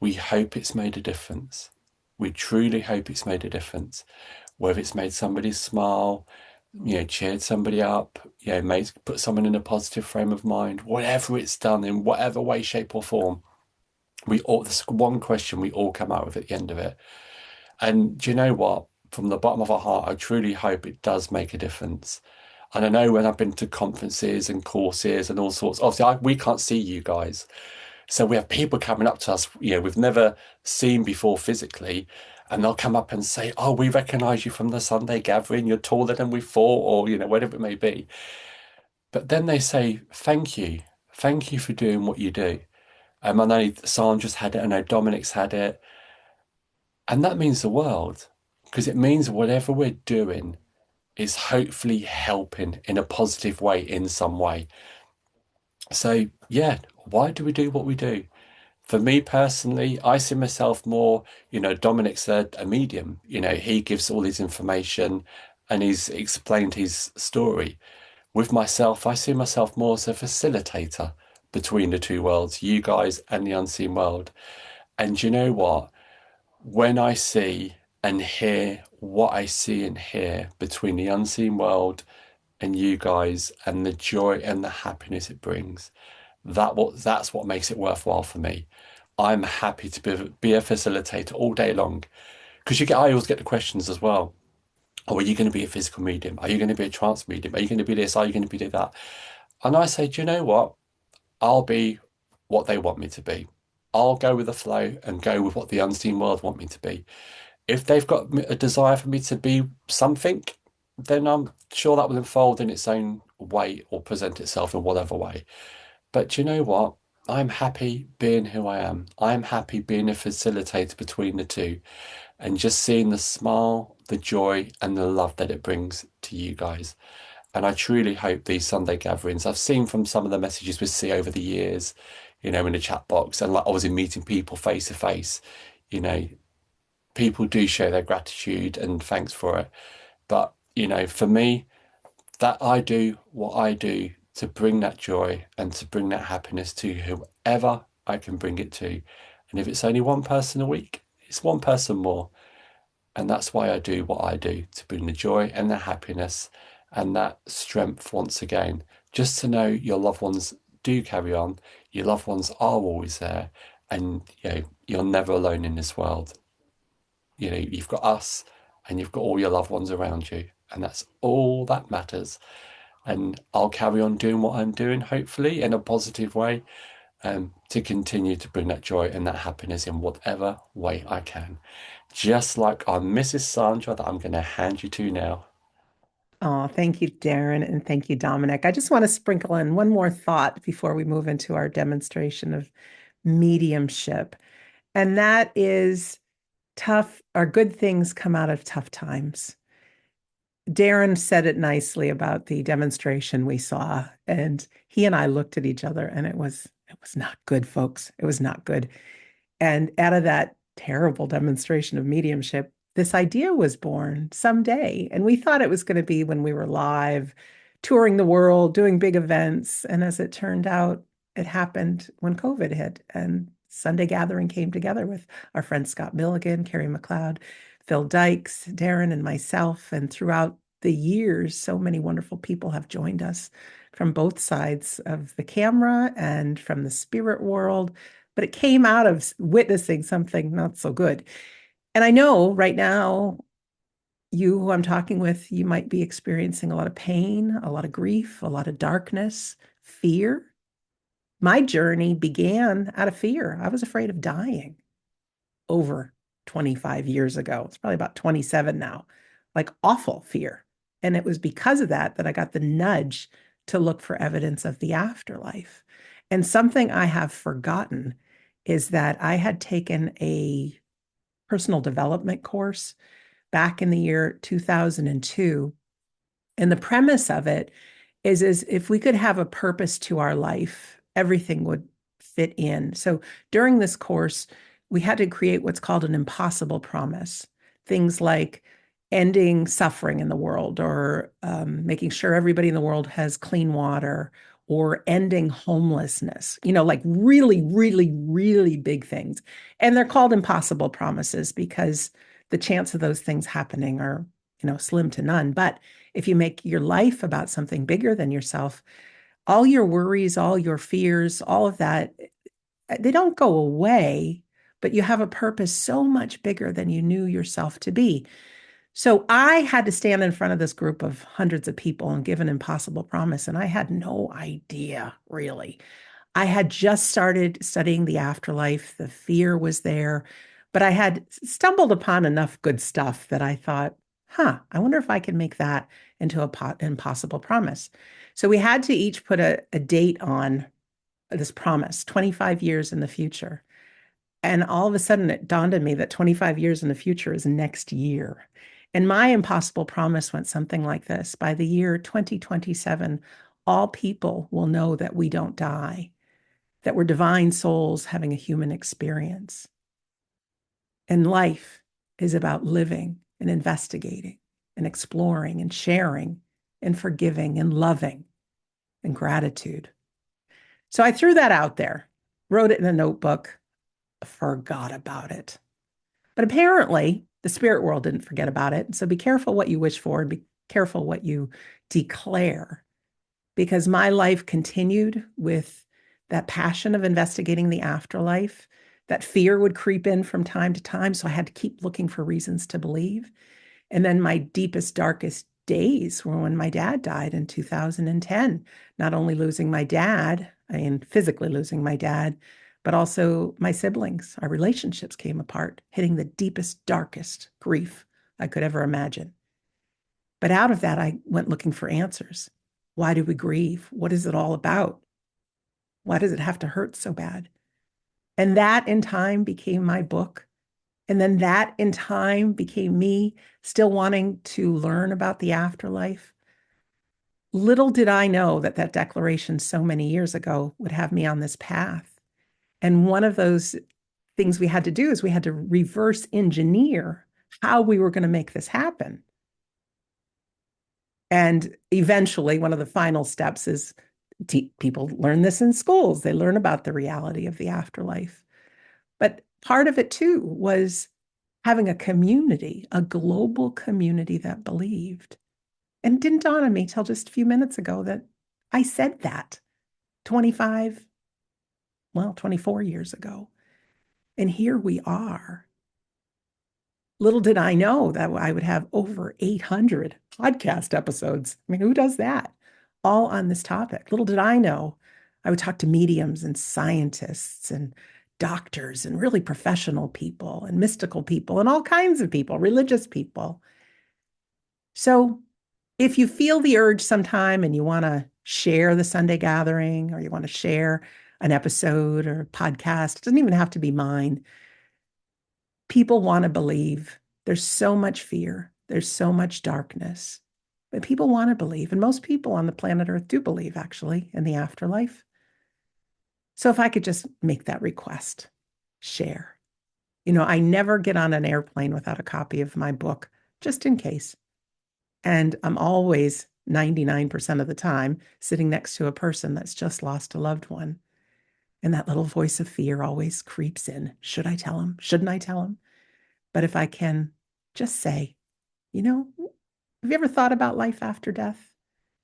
we hope it's made a difference. We truly hope it's made a difference. Whether it's made somebody smile, cheered somebody up, made put someone in a positive frame of mind, whatever it's done in whatever way, shape, or form. This one question we all come out with at the end of it. And do you know what? From the bottom of our heart, I truly hope it does make a difference. And I know when I've been to conferences and courses and all sorts, obviously we can't see you guys. So we have people coming up to us, we've never seen before physically, and they'll come up and say, "Oh, we recognize you from the Sunday gathering. You're taller than we thought," or, whatever it may be. But then they say, "Thank you. Thank you for doing what you do." I know Sandra's had it, I know Dominic's had it. And that means the world, because it means whatever we're doing is hopefully helping in a positive way in some way. So, yeah, why do we do what we do? For me personally, I see myself more, Dominic's a medium. He gives all his information and he's explained his story. With myself, I see myself more as a facilitator between the two worlds, you guys and the unseen world. And you know what? When I see and hear what I see and hear between the unseen world and you guys and the joy and the happiness it brings, that's what makes it worthwhile for me. I'm happy to be a facilitator all day long because I always get the questions as well. Oh, are you going to be a physical medium? Are you going to be a trance medium? Are you going to be this? Are you going to be that? And I say, do you know what? I'll be what they want me to be. I'll go with the flow and go with what the unseen world want me to be. If they've got a desire for me to be something, then I'm sure that will unfold in its own way or present itself in whatever way. But you know what? I'm happy being who I am. I'm happy being a facilitator between the two and just seeing the smile, the joy, and the love that it brings to you guys. And I truly hope these Sunday gatherings, I've seen from some of the messages we see over the years, in the chat box, and like obviously meeting people face to face, you know, people do show their gratitude and thanks for it. But, for me, that I do what I do to bring that joy and to bring that happiness to whoever I can bring it to. And if it's only one person a week, it's one person more. And that's why I do what I do, to bring the joy and the happiness and that strength once again. Just to know your loved ones do carry on, your loved ones are always there, and you're never alone in this world. You've got us and you've got all your loved ones around you, and that's all that matters. And I'll carry on doing what I'm doing, hopefully in a positive way, to continue to bring that joy and that happiness in whatever way I can. Just like our Mrs. Sandra that I'm going to hand you to now. Oh, thank you, Darren, and thank you, Dominic. I just want to sprinkle in one more thought before we move into our demonstration of mediumship, and that is tough or good things come out of tough times. Darren said it nicely about the demonstration we saw, and he and I looked at each other, and it was not good, folks. It was not good. And out of that terrible demonstration of mediumship, this idea was born someday. And we thought it was going to be when we were live, touring the world, doing big events. And as it turned out, it happened when COVID hit and Sunday Gathering came together with our friend Scott Milligan, Carrie McLeod, Phil Dykes, Darren, and myself. And throughout the years, so many wonderful people have joined us from both sides of the camera and from the spirit world, but it came out of witnessing something not so good. And I know right now, you who I'm talking with, you might be experiencing a lot of pain, a lot of grief, a lot of darkness, fear. My journey began out of fear. I was afraid of dying over 25 years ago. It's probably about 27 now, like awful fear. And it was because of that that I got the nudge to look for evidence of the afterlife. And something I have forgotten is that I had taken a personal development course back in the year 2002. And the premise of it is if we could have a purpose to our life, everything would fit in. So during this course, we had to create what's called an impossible promise. Things like ending suffering in the world, or making sure everybody in the world has clean water, or ending homelessness, like really, really, really big things. And they're called impossible promises because the chance of those things happening are, slim to none. But if you make your life about something bigger than yourself, all your worries, all your fears, all of that, they don't go away, but you have a purpose so much bigger than you knew yourself to be. So I had to stand in front of this group of hundreds of people and give an impossible promise. And I had no idea, really. I had just started studying the afterlife. The fear was there, but I had stumbled upon enough good stuff that I thought, I wonder if I can make that into an impossible promise. So we had to each put a date on this promise, 25 years in the future. And all of a sudden, it dawned on me that 25 years in the future is next year. And my impossible promise went something like this: by the year 2027, all people will know that we don't die, that we're divine souls having a human experience. And life is about living and investigating and exploring and sharing and forgiving and loving and gratitude. So I threw that out there, wrote it in a notebook, forgot about it. But apparently, the spirit world didn't forget about it. So be careful what you wish for, and be careful what you declare, because my life continued with that passion of investigating the afterlife. That fear would creep in from time to time. So I had to keep looking for reasons to believe. And then my deepest, darkest days were when my dad died in 2010. Not only losing my dad, physically losing my dad, but also my siblings. Our relationships came apart, hitting the deepest, darkest grief I could ever imagine. But out of that, I went looking for answers. Why do we grieve? What is it all about? Why does it have to hurt so bad? And that in time became my book. And then that in time became me still wanting to learn about the afterlife. Little did I know that that declaration so many years ago would have me on this path. And one of those things we had to do is we had to reverse engineer how we were going to make this happen. And eventually, one of the final steps is people learn this in schools. They learn about the reality of the afterlife. But part of it, too, was having a community, a global community that believed. And it didn't dawn on me till just a few minutes ago that I said that 24 years ago. And here we are. Little did I know that I would have over 800 podcast episodes. I mean, who does that? All on this topic. Little did I know I would talk to mediums and scientists and doctors and really professional people and mystical people and all kinds of people, religious people. So if you feel the urge sometime and you want to share the Sunday gathering, or you want to share an episode or a podcast, it doesn't even have to be mine. People want to believe. There's so much fear. There's so much darkness. But people want to believe. And most people on the planet Earth do believe, actually, in the afterlife. So if I could just make that request, share. I never get on an airplane without a copy of my book, just in case. And I'm always 99% of the time sitting next to a person that's just lost a loved one. And that little voice of fear always creeps in. Should I tell him? Shouldn't I tell him? But if I can just say, have you ever thought about life after death?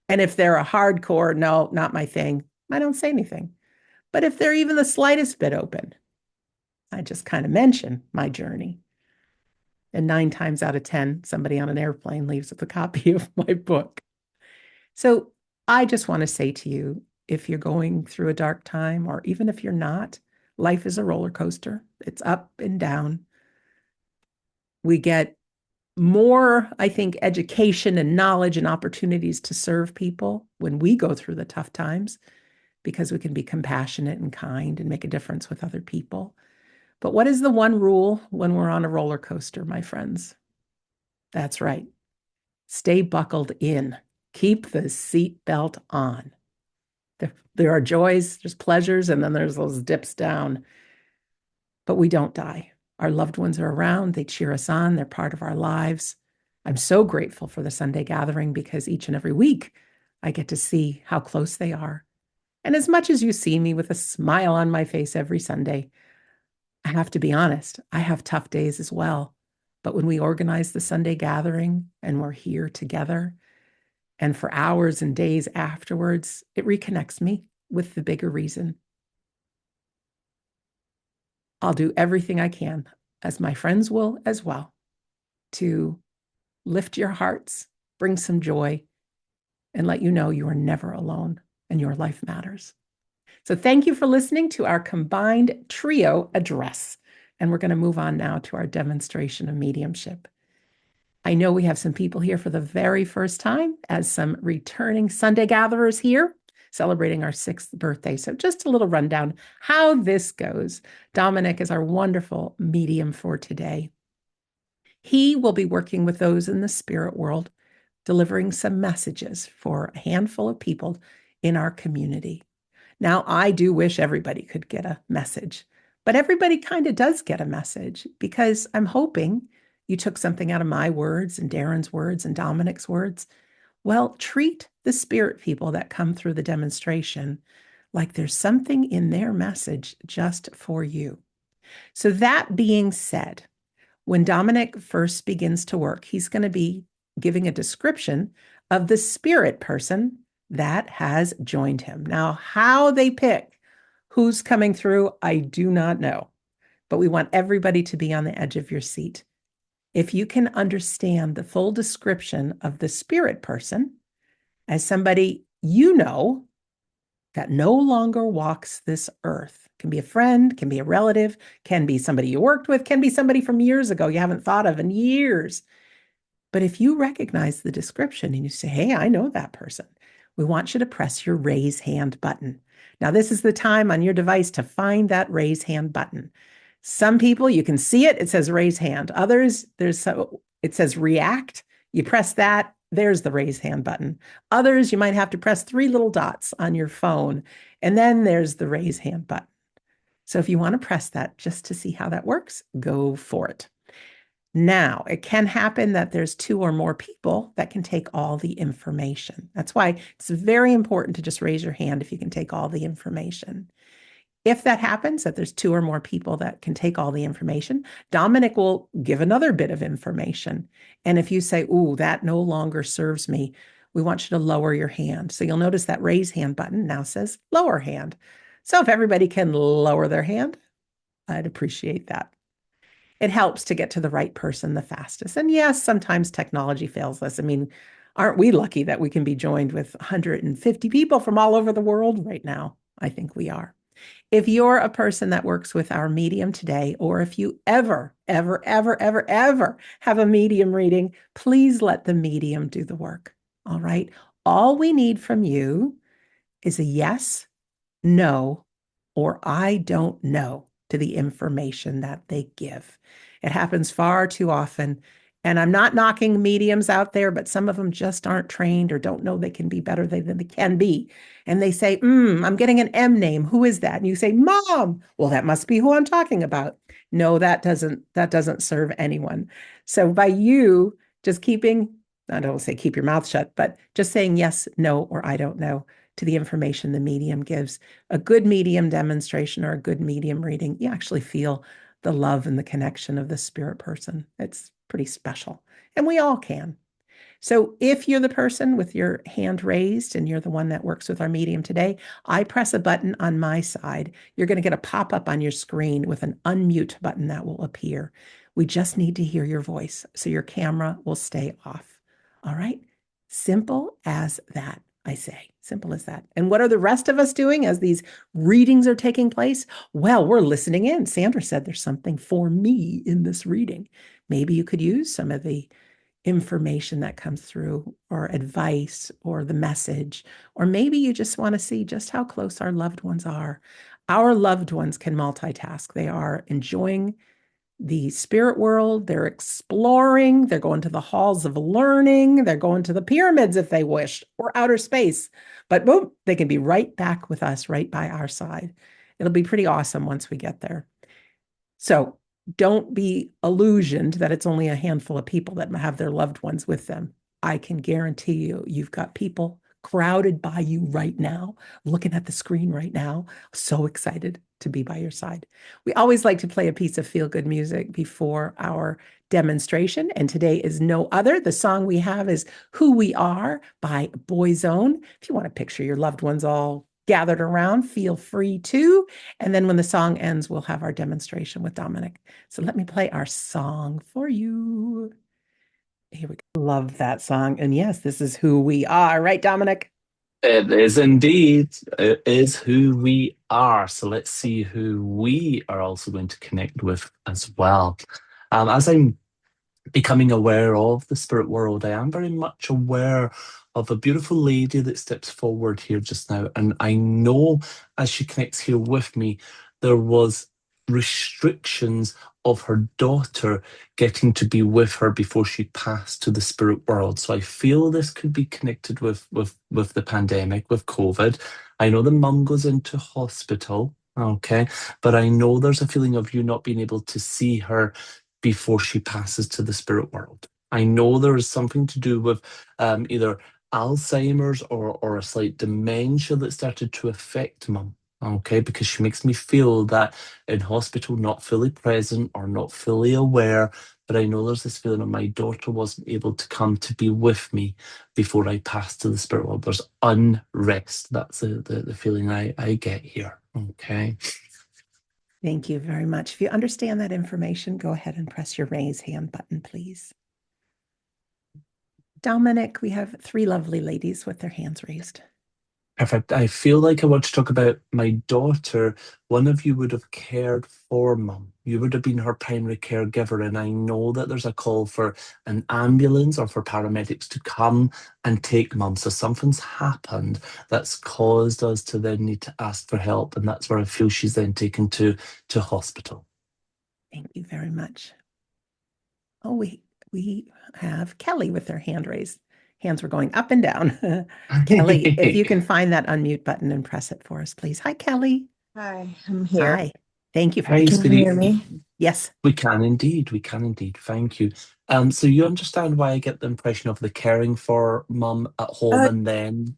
And if they're a hardcore, no, not my thing, I don't say anything. But if they're even the slightest bit open, I just kind of mention my journey. And 9 times out of 10, somebody on an airplane leaves with a copy of my book. So I just want to say to you, if you're going through a dark time, or even if you're not, life is a roller coaster. It's up and down. We get more, I think, education and knowledge and opportunities to serve people when we go through the tough times, because we can be compassionate and kind and make a difference with other people. But what is the one rule when we're on a roller coaster, my friends? That's right. Stay buckled in. Keep the seatbelt on. There are joys, there's pleasures, and then there's those dips down. But we don't die. Our loved ones are around. They cheer us on. They're part of our lives. I'm so grateful for the Sunday gathering because each and every week I get to see how close they are. And as much as you see me with a smile on my face every Sunday, I have to be honest, I have tough days as well. But when we organize the Sunday gathering and we're here together, and for hours and days afterwards, it reconnects me with the bigger reason. I'll do everything I can, as my friends will as well, to lift your hearts, bring some joy, and let you know you are never alone and your life matters. So thank you for listening to our combined trio address. And we're going to move on now to our demonstration of mediumship. I know we have some people here for the very first time, as some returning Sunday gatherers here celebrating our 6th birthday. So just a little rundown how this goes. Dominic is our wonderful medium for today. He will be working with those in the spirit world, delivering some messages for a handful of people in our community. Now, I do wish everybody could get a message, but everybody kind of does get a message, because I'm hoping you took something out of my words and Darren's words and Dominic's words. Well, treat the spirit people that come through the demonstration like there's something in their message just for you. So that being said, when Dominic first begins to work, he's going to be giving a description of the spirit person that has joined him. Now, how they pick who's coming through, I do not know, but we want everybody to be on the edge of your seat. If you can understand the full description of the spirit person as somebody you know that no longer walks this earth, can be a friend, can be a relative, can be somebody you worked with, can be somebody from years ago you haven't thought of in years. But if you recognize the description and you say, hey, I know that person, we want you to press your raise hand button. Now, this is the time on your device to find that raise hand button. Some people, you can see it, it says raise hand. Others, it says react. You press that, there's the raise hand button. Others, you might have to press 3 little dots on your phone, and then there's the raise hand button. So if you want to press that just to see how that works, go for it. Now, it can happen that there's 2 or more people that can take all the information. That's why it's very important to just raise your hand if you can take all the information. If that happens, that there's 2 or more people that can take all the information, Dominic will give another bit of information. And if you say, ooh, that no longer serves me, we want you to lower your hand. So you'll notice that raise hand button now says lower hand. So if everybody can lower their hand, I'd appreciate that. It helps to get to the right person the fastest. And yes, sometimes technology fails us. I mean, aren't we lucky that we can be joined with 150 people from all over the world right now? I think we are. If you're a person that works with our medium today, or if you ever have a medium reading, please let the medium do the work. All right. All we need from you is a yes, no, or I don't know to the information that they give. It happens far too often. And I'm not knocking mediums out there, but some of them just aren't trained or don't know they can be better than they can be. And they say, I'm getting an M name. Who is that? And you say, Mom. Well, that must be who I'm talking about. No, that doesn't serve anyone. So by you just I don't say keep your mouth shut, but just saying yes, no, or I don't know to the information the medium gives. A good medium demonstration or a good medium reading, you actually feel the love and the connection of the spirit person. It's pretty special, and we all can. So if you're the person with your hand raised and you're the one that works with our medium today, I press a button on my side. You're going to get a pop-up on your screen with an unmute button that will appear. We just need to hear your voice, so your camera will stay off. All right? Simple as that, I say. Simple as that. And what are the rest of us doing as these readings are taking place? Well, we're listening in. Sandra said there's something for me in this reading. Maybe you could use some of the information that comes through, or advice, or the message, or maybe you just want to see just how close our loved ones are. Our loved ones can multitask. They are enjoying the spirit world, they're exploring, they're going to the halls of learning, they're going to the pyramids if they wish, or outer space. But boom, they can be right back with us, right by our side. It'll be pretty awesome once we get there. So don't be illusioned that it's only a handful of people that have their loved ones with them. I can guarantee you, you've got people crowded by you right now, looking at the screen right now, so excited to be by your side. We always like to play a piece of feel-good music before our demonstration, and today is no other. The song we have is Who We Are by Boyzone. If you want to picture your loved ones all gathered around, feel free to. And then when the song ends, we'll have our demonstration with Dominic. So let me play our song for you. Here we go. Love that song. And yes, this is Who We Are, right, Dominic? It is indeed. It is who we are. So let's see who we are also going to connect with as well. As I'm becoming aware of the spirit world, I am very much aware of a beautiful lady that steps forward here just now. And I know as she connects here with me, there was restrictions of her daughter getting to be with her before she passed to the spirit world. So I feel this could be connected with the pandemic, with COVID. I know the mum goes into hospital, okay, but I know there's a feeling of you not being able to see her before she passes to the spirit world. I know there is something to do with either Alzheimer's or a slight dementia that started to affect mum. Okay, because she makes me feel that in hospital, not fully present or not fully aware. But I know there's this feeling of my daughter wasn't able to come to be with me before I passed to the spirit world. There's unrest. That's the feeling I get here. Okay. Thank you very much. If you understand that information, go ahead and press your raise hand button, please. Dominic, we have three lovely ladies with their hands raised. Perfect. I feel like I want to talk about my daughter. One of you would have cared for mum. You would have been her primary caregiver. And I know that there's a call for an ambulance or for paramedics to come and take mum. So something's happened that's caused us to then need to ask for help. And that's where I feel she's then taken to hospital. Thank you very much. Oh, we have Kelly with her hand raised. Hands were going up and down. Kelly, if you can find that unmute button and press it for us, please. Hi, Kelly. Hi, I'm here. Hi. Thank you for Hi, Can you sweetie. hear me? Yes. We can indeed. We can indeed. Thank you. So you understand why I get the impression of the caring for mum at home and then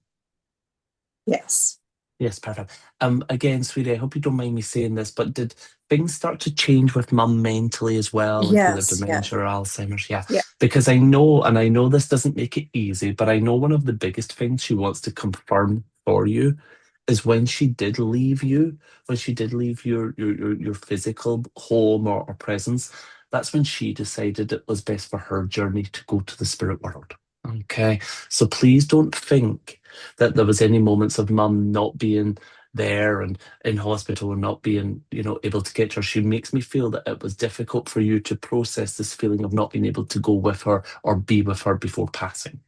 Yes. yes, perfect. Again, sweetie, I hope you don't mind me saying this, but did things start to change with mum mentally as well, like either Yes. dementia or Alzheimer's? Yeah. Yeah. Because I know, and I know this doesn't make it easy, but I know one of the biggest things she wants to confirm for you is when she did leave you, when she did leave your physical home or presence, that's when she decided it was best for her journey to go to the spirit world. Okay. So please don't think that there was any moments of mum not being there and in hospital and not being, able to get her. She makes me feel that it was difficult for you to process this feeling of not being able to go with her or be with her before passing.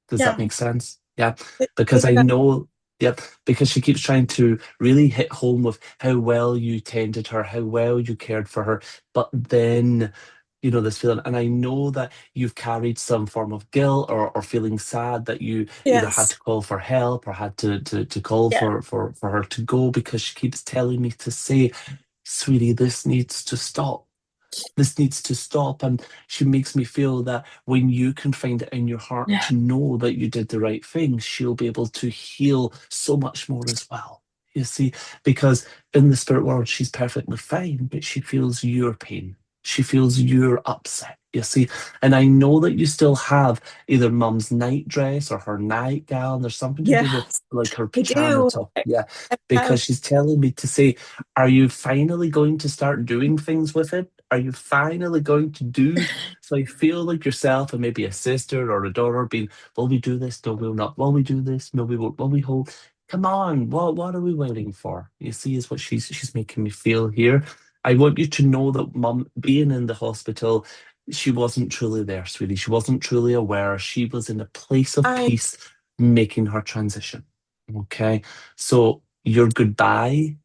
Does that Yeah. make sense? Yeah. It, Because it I does. know, yep, because she keeps trying to really hit home with how well you tended her, how well you cared for her. But then, this feeling, and I know that you've carried some form of guilt or feeling sad that you either had Yes. to call for help or had to call Yeah. for her to go because she keeps telling me to say, sweetie, this needs to stop. This needs to stop. And she makes me feel that when you can find it in your heart Yeah. to know that you did the right thing, she'll be able to heal so much more as well. You see, because in the spirit world, she's perfectly fine, but she feels your pain. She feels your upset, you see. And I know that you still have either mum's night dress or her nightgown. There's something to do with Yes. like her I pajama do. top. Yeah. I Because have. she's telling me to say, are you finally going to start doing things with it? Are you finally going to do? So I feel like yourself and maybe a sister or a daughter being, will we do this? No, we'll not. Will we do this? No, we won't. Will we hold? Come on, what are we waiting for? You see, is what she's making me feel here. I want you to know that mum, being in the hospital, she wasn't truly there, sweetie. She wasn't truly aware. She was in a place of I peace making her transition. Okay. So your goodbye,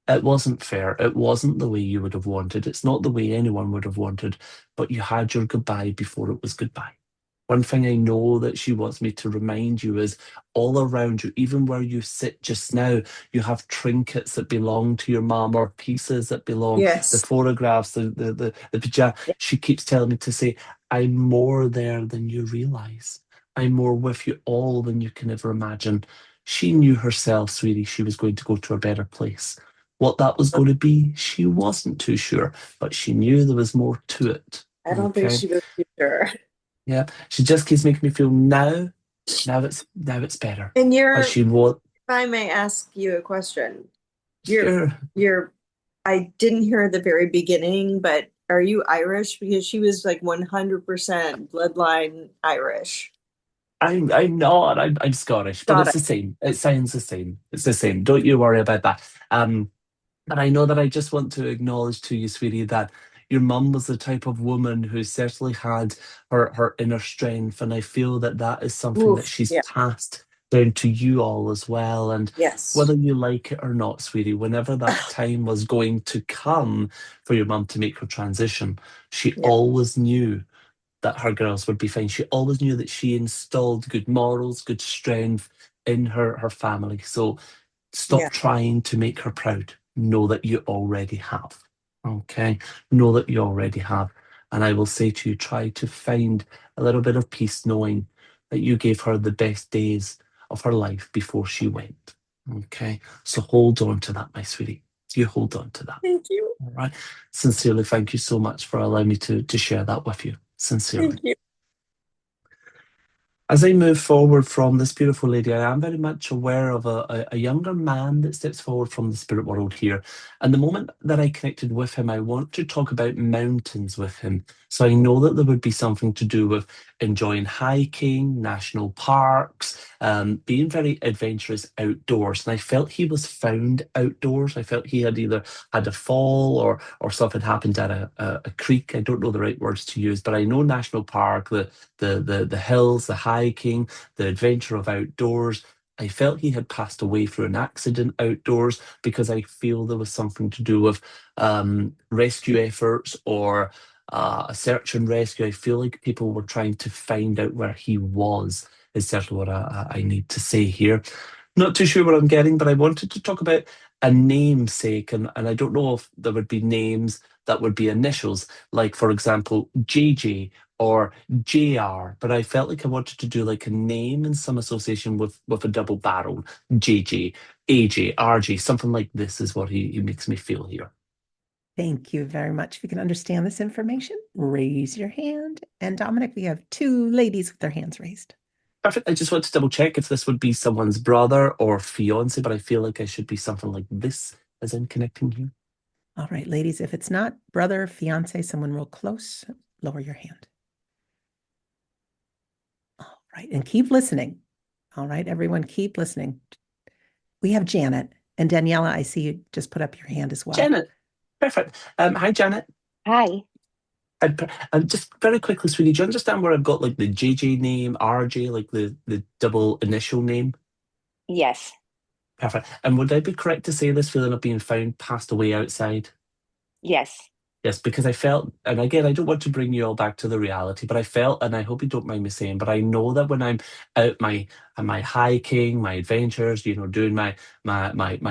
it wasn't fair. It wasn't the way you would have wanted. It's not the way anyone would have wanted, but you had your goodbye before it was goodbye. One thing I know that she wants me to remind you is all around you, even where you sit just now, you have trinkets that belong to your mom or pieces that belong, the yes. photographs, the pajama. She keeps telling me to say, I'm more there than you realize. I'm more with you all than you can ever imagine. She knew herself, sweetie, she was going to go to a better place. What that was going to be, she wasn't too sure, but she knew there was more to it. I don't think Okay. she was too sure. Yeah. She just keeps making me feel now it's better. And But you're, she won't. if I may ask you a question, you're, Sure. you're, I didn't hear the very beginning, but are you Irish? Because she was like 100% bloodline Irish. I'm not. I'm Scottish, but Got it's it. the same. It sounds the same. It's the same. Don't you worry about that. And I know that I just want to acknowledge to you, sweetie, that your mum was the type of woman who certainly had her inner strength, and I feel that that is something that Oof. she's Yeah. passed down to you all as well. And Yes. whether you like it or not, sweetie, whenever that time was going to come for your mum to make her transition, she Yeah. always knew that her girls would be fine. She always knew that she installed good morals, good strength in her family. So Yeah. stop trying to make her proud. Know that you already have. Okay? Know that you already have. And I will say to you, try to find a little bit of peace knowing that you gave her the best days of her life before she went. Okay? So hold on to that, my sweetie. You hold on to that. Thank you. All right? Sincerely, thank you so much for allowing me to share that with you. Sincerely. Thank you. As I move forward from this beautiful lady, I am very much aware of a younger man that steps forward from the spirit world here. And the moment that I connected with him, I want to talk about mountains with him. So I know that there would be something to do with enjoying hiking, national parks, being very adventurous outdoors. And I felt he was found outdoors. I felt he had either had a fall or something happened at a creek. I don't know the right words to use, but I know national park, the hills, the hiking, the adventure of outdoors. I felt he had passed away through an accident outdoors because I feel there was something to do with rescue efforts or a search and rescue. I feel like people were trying to find out where he was, is certainly what I need to say here. Not too sure what I'm getting, but I wanted to talk about a namesake, and I don't know if there would be names that would be initials, like, for example, JJ or JR, but I felt like I wanted to do like a name in some association with a double barrel, JJ, AJ, RJ, something like this is what he makes me feel here. Thank you very much. If you can understand this information, raise your hand. And Dominic, we have two ladies with their hands raised. Perfect. I just want to double check if this would be someone's brother or fiance, but I feel like I should be something like this as in connecting here. All right, ladies, if it's not brother, fiance, someone real close, lower your hand. All right, and keep listening. All right, everyone, keep listening. We have Janet and Daniela. I see you just put up your hand as well. Janet. Perfect. Hi, Janet. Hi. And just very quickly, sweetie, do you understand where I've got like the JJ name, RJ, like the double initial name? Yes. Perfect. And would I be correct to say this feeling of being found passed away outside? Yes. Yes, because I felt, and again, I don't want to bring you all back to the reality, but I felt, and I hope you don't mind me saying, but I know that when I'm out my hiking, my adventures, doing my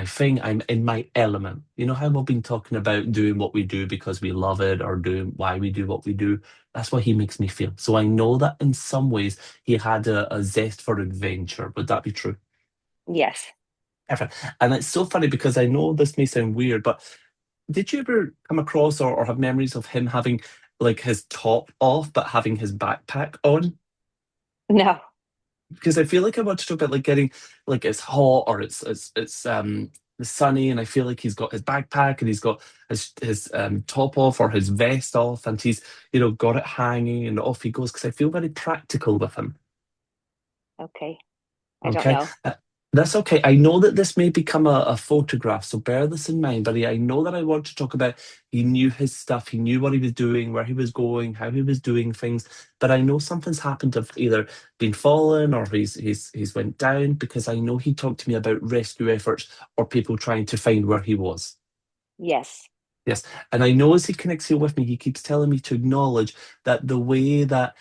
thing, I'm in my element. You know how we've been talking about doing what we do because we love it or doing why we do what we do? That's what he makes me feel. So I know that in some ways he had a zest for adventure. Would that be true? Yes. Perfect. And it's so funny because I know this may sound weird, but did you ever come across or have memories of him having like his top off but having his backpack on? No. Because I feel like I want to talk about like getting like it's hot or it's sunny, and I feel like he's got his backpack and he's got his top off or his vest off, and he's got it hanging and off he goes because I feel very practical with him. Okay. I don't Okay. know. That's okay. I know that this may become a photograph, so bear this in mind. But I know that I want to talk about he knew his stuff, he knew what he was doing, where he was going, how he was doing things. But I know something's happened of either been fallen or he's went down because I know he talked to me about rescue efforts or people trying to find where he was. Yes. Yes, and I know as he connects here with me, he keeps telling me to acknowledge that the way that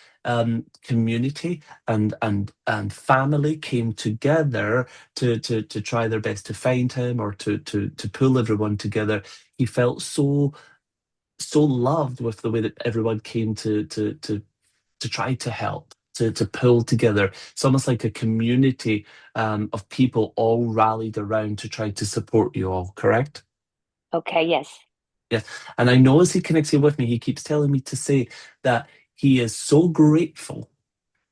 community and family came together to try their best to find him or to pull everyone together, he felt so loved with the way that everyone came to try to help. To pull together. It's almost like a community of people all rallied around to try to support you all, correct? Okay. Yes. Yes. And I know as he connects here with me, he keeps telling me to say that he is so grateful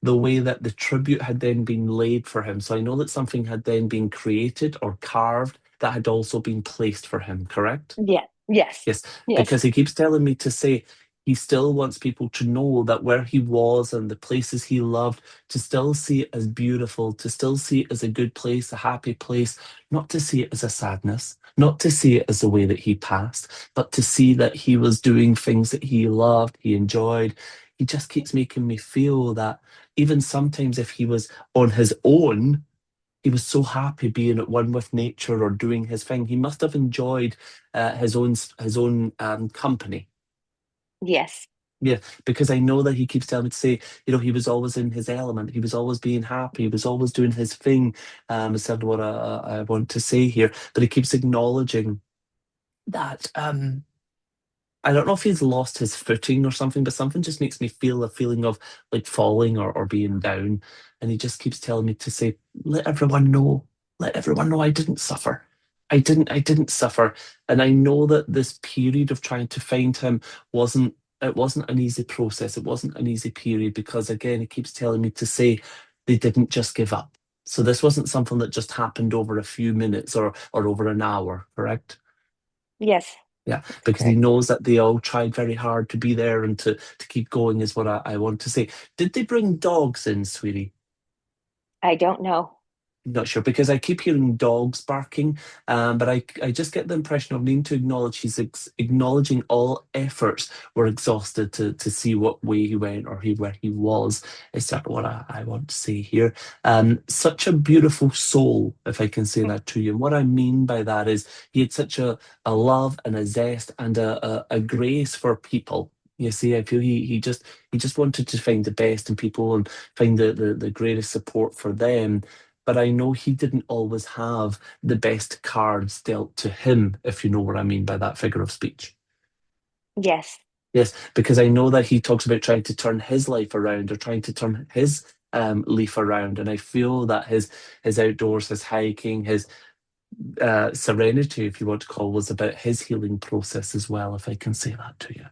the way that the tribute had then been laid for him. So I know that something had then been created or carved that had also been placed for him, correct? Yeah. Yes. Yes, Yes. because he keeps telling me to say he still wants people to know that where he was and the places he loved, to still see it as beautiful, to still see it as a good place, a happy place, not to see it as a sadness, not to see it as the way that he passed, but to see that he was doing things that he loved, he enjoyed. He just keeps making me feel that even sometimes if he was on his own, he was so happy being at one with nature or doing his thing. He must have enjoyed his own company. Yes. Yeah, because I know that he keeps telling me to say, he was always in his element. He was always being happy. He was always doing his thing. Instead of what I want to say here, but he keeps acknowledging that. I don't know if he's lost his footing or something, but something just makes me feel a feeling of like falling or being down. And he just keeps telling me to say, let everyone know I didn't suffer. I didn't suffer. And I know that this period of trying to find him it wasn't an easy process. It wasn't an easy period because again, he keeps telling me to say they didn't just give up. So this wasn't something that just happened over a few minutes or over an hour, correct? Yes. Yeah, That's because he correct. knows that they all tried very hard to be there and to keep going is what I want to say. Did they bring dogs in, sweetie? I don't know. Not sure because I keep hearing dogs barking, but I just get the impression of needing to acknowledge acknowledging all efforts were exhausted to see what way he went or where he was. Is that what I want to say here? Such a beautiful soul, if I can say that to you. And what I mean by that is he had such a love and a zest and a grace for people. You see, I feel he just wanted to find the best in people and find the greatest support for them, but I know he didn't always have the best cards dealt to him, if you know what I mean by that figure of speech. Yes. Yes, because I know that he talks about trying to turn his life around or trying to turn his leaf around, and I feel that his outdoors, his hiking, his serenity, if you want to call, was about his healing process as well, if I can say that to you.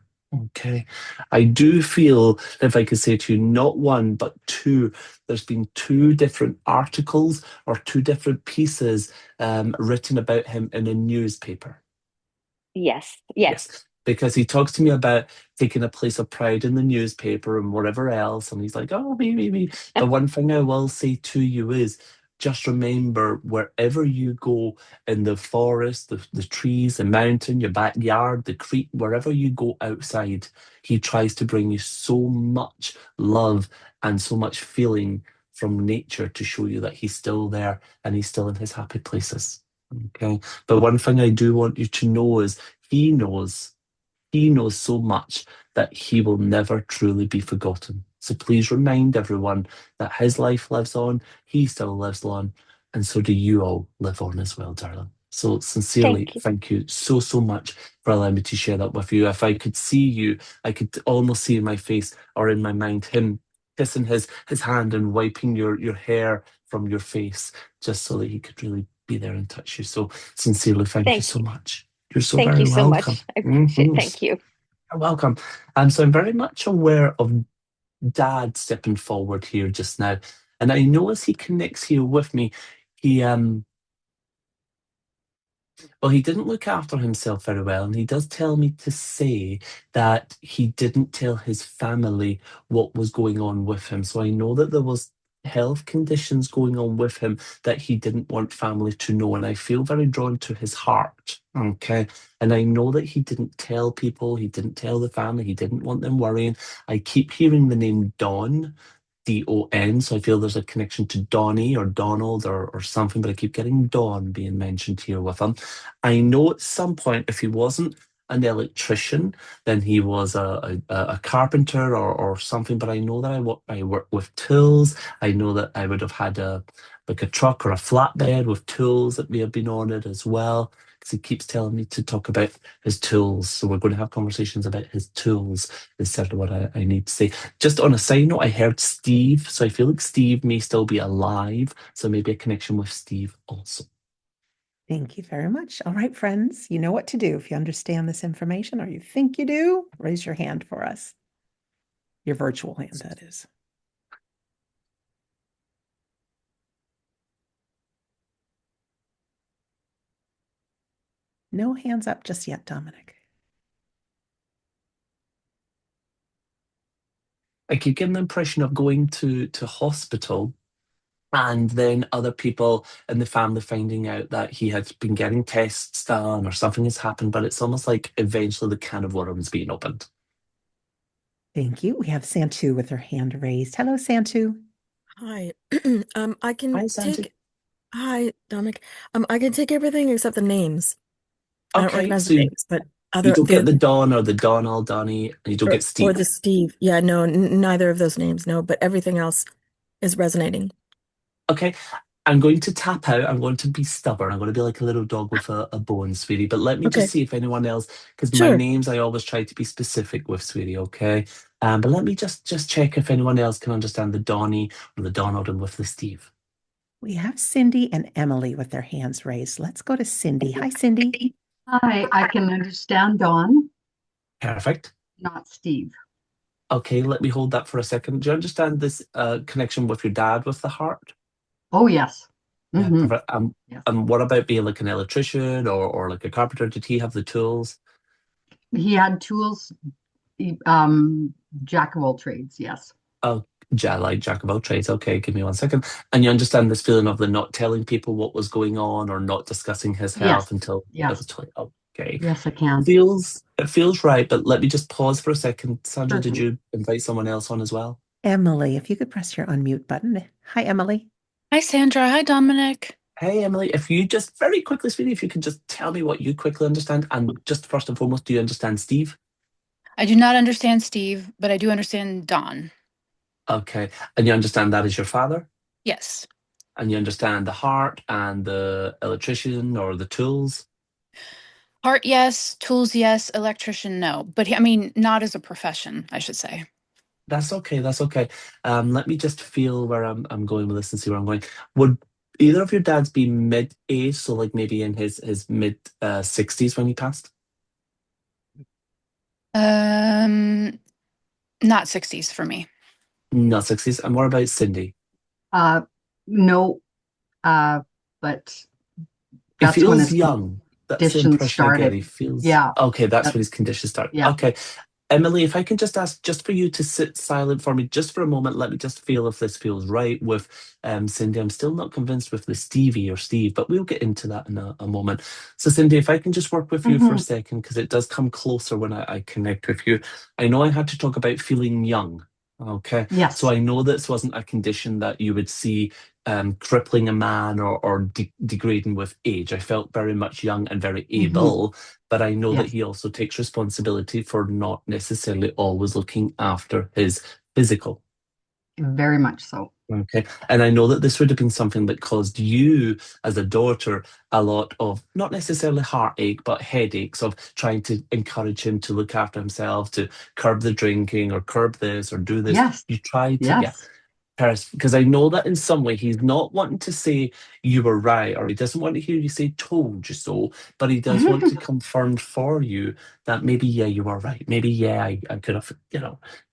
Okay. I do feel, if I could say to you, not one, but two, there's been two different articles or two different pieces written about him in a newspaper. Yes. Yes. Yes, because he talks to me about taking a place of pride in the newspaper and whatever else. And he's like, oh, me, me, me. Uh, But one thing I will say to you is just remember wherever you go in the forest, the trees, the mountain, your backyard, the creek, wherever you go outside, he tries to bring you so much love and so much feeling from nature to show you that he's still there and he's still in his happy places. Okay. But one thing I do want you to know is he knows, he knows so much that he will never truly be forgotten. So please remind everyone that his life lives on, he still lives on, and so do you all live on as well, darling. So sincerely, Thank you. thank you so, so much for allowing me to share that with you. If I could see you, I could almost see in my face or in my mind him kissing his hand and wiping your hair from your face just so that he could really be there and touch you. So sincerely, thank you Thank so you. much. You're so Thank very you so welcome. much. I appreciate it. Mhm. Thank you. You're welcome. So I'm very much aware of Dad stepping forward here just now. And I know as he connects here with me, he he didn't look after himself very well, and he does tell me to say that he didn't tell his family what was going on with him. So I know that there was health conditions going on with him that he didn't want family to know. And I feel very drawn to his heart. Okay. And I know that he didn't tell people, he didn't tell the family, he didn't want them worrying. I keep hearing the name Don. Don. So I feel there's a connection to Donnie or Donald or something, but I keep getting Don being mentioned here with him. I know at some point, if he wasn't an electrician, then he was a carpenter or something. But I know that I work with tools. I know that I would have had like a truck or a flatbed with tools that may have been on it as well. Because he keeps telling me to talk about his tools. So we're going to have conversations about his tools is certainly what I need to say. Just on a side note, I heard Steve, so I feel like Steve may still be alive, so maybe a connection with Steve also. Thank you very much. All right, friends, you know what to do. If you understand this information or you think you do, raise your hand for us. Your virtual hand, that is. No hands up just yet, Dominic. I keep getting the impression of going to hospital and then other people in the family finding out that he had been getting tests done or something has happened, but it's almost like eventually the can of worms being opened. Thank you. We have Santu with her hand raised. Hello, Santu. Hi. I can Hi, Santi. take. Hi, Dominic. I can take everything except the names. I don't Okay, recognize so the you, names, but you other don't get the the Don or the Donald, Donnie, and you don't get or Steve. the Steve. Yeah, no, neither of those names. No, but everything else is resonating. Okay, I'm going to tap out. I'm going to be stubborn. I'm going to be like a little dog with a bone, sweetie. But let me just Okay, see if anyone else, because my sure. names I always try to be specific with, sweetie. Okay, but let me just check if anyone else can understand the Donnie or the Donald and with the Steve. We have Cindy and Emily with their hands raised. Let's go to Cindy. Hi, Cindy. Hi, I can understand Dawn, Perfect. not Steve. Okay, let me hold that for a second. Do you understand this connection with your dad with the heart? Oh, yes. Yeah, Hmm. perfect. Yes. What about being like an electrician or like a carpenter? Did he have the tools? He had tools, um, jack of all trades, yes. Oh, like jack of all trades. Okay, give me 1 second. And you understand this feeling of the not telling people what was going on or not discussing his health Yes, until it yes, was too late. Okay, yes, I can. it feels right. But let me just pause for a second. Sandra, Sure did thing. you invite someone else on as well? Emily, if you could press your unmute button. Hi, Emily. Hi, Sandra. Hi, Dominic. Hey, Emily, if you just very quickly, sweetie, if you could just tell me what you quickly understand, and just first and foremost, do you understand Steve? I do not understand Steve, but I do understand Don. Okay, and you understand that is your father, Yes. and you understand the heart and the electrician or the tools. Heart, yes. Tools, yes. Electrician, no. But I mean, not as a profession, I should say. That's okay. That's okay. Let me just feel where I'm going with this and see where I'm going. Would either of your dads be mid-age, so like maybe in his mid 60s when he passed? Um, Not 60s for me. Not 60s. And what about Cindy? Uh, no, but He that's when feels his young. That's the condition impression I get. He started. feels Yeah, okay. That's that, when his conditions start. yeah. Okay, Emily, if I can just ask, just for you to sit silent for me, just for a moment. Let me just feel if this feels right with Cindy. I'm still not convinced with the Stevie or Steve, but we'll get into that in a moment. So, Cindy, if I can just work with you for a Hmm. second, because it does come closer when I connect with you. I know I had to talk about feeling young. Okay, so Yes. I know this wasn't a condition that you would see crippling a man or degrading with age. I felt very much young and very Hmm. able, but I know that Yes, he also takes responsibility for not necessarily always looking after his physical. very much so. Okay. And I know that this would have been something that caused you, as a daughter, a lot of not necessarily heartache, but headaches of trying to encourage him to look after himself, to curb the drinking or curb this or do this. Yes, You try to, yeah, yes. Paris, because I know that in some way he's not wanting to say you were right, or he doesn't want to hear you say told you so, but he does want to confirm for you that maybe, yeah, you were right. Maybe, yeah, I could have,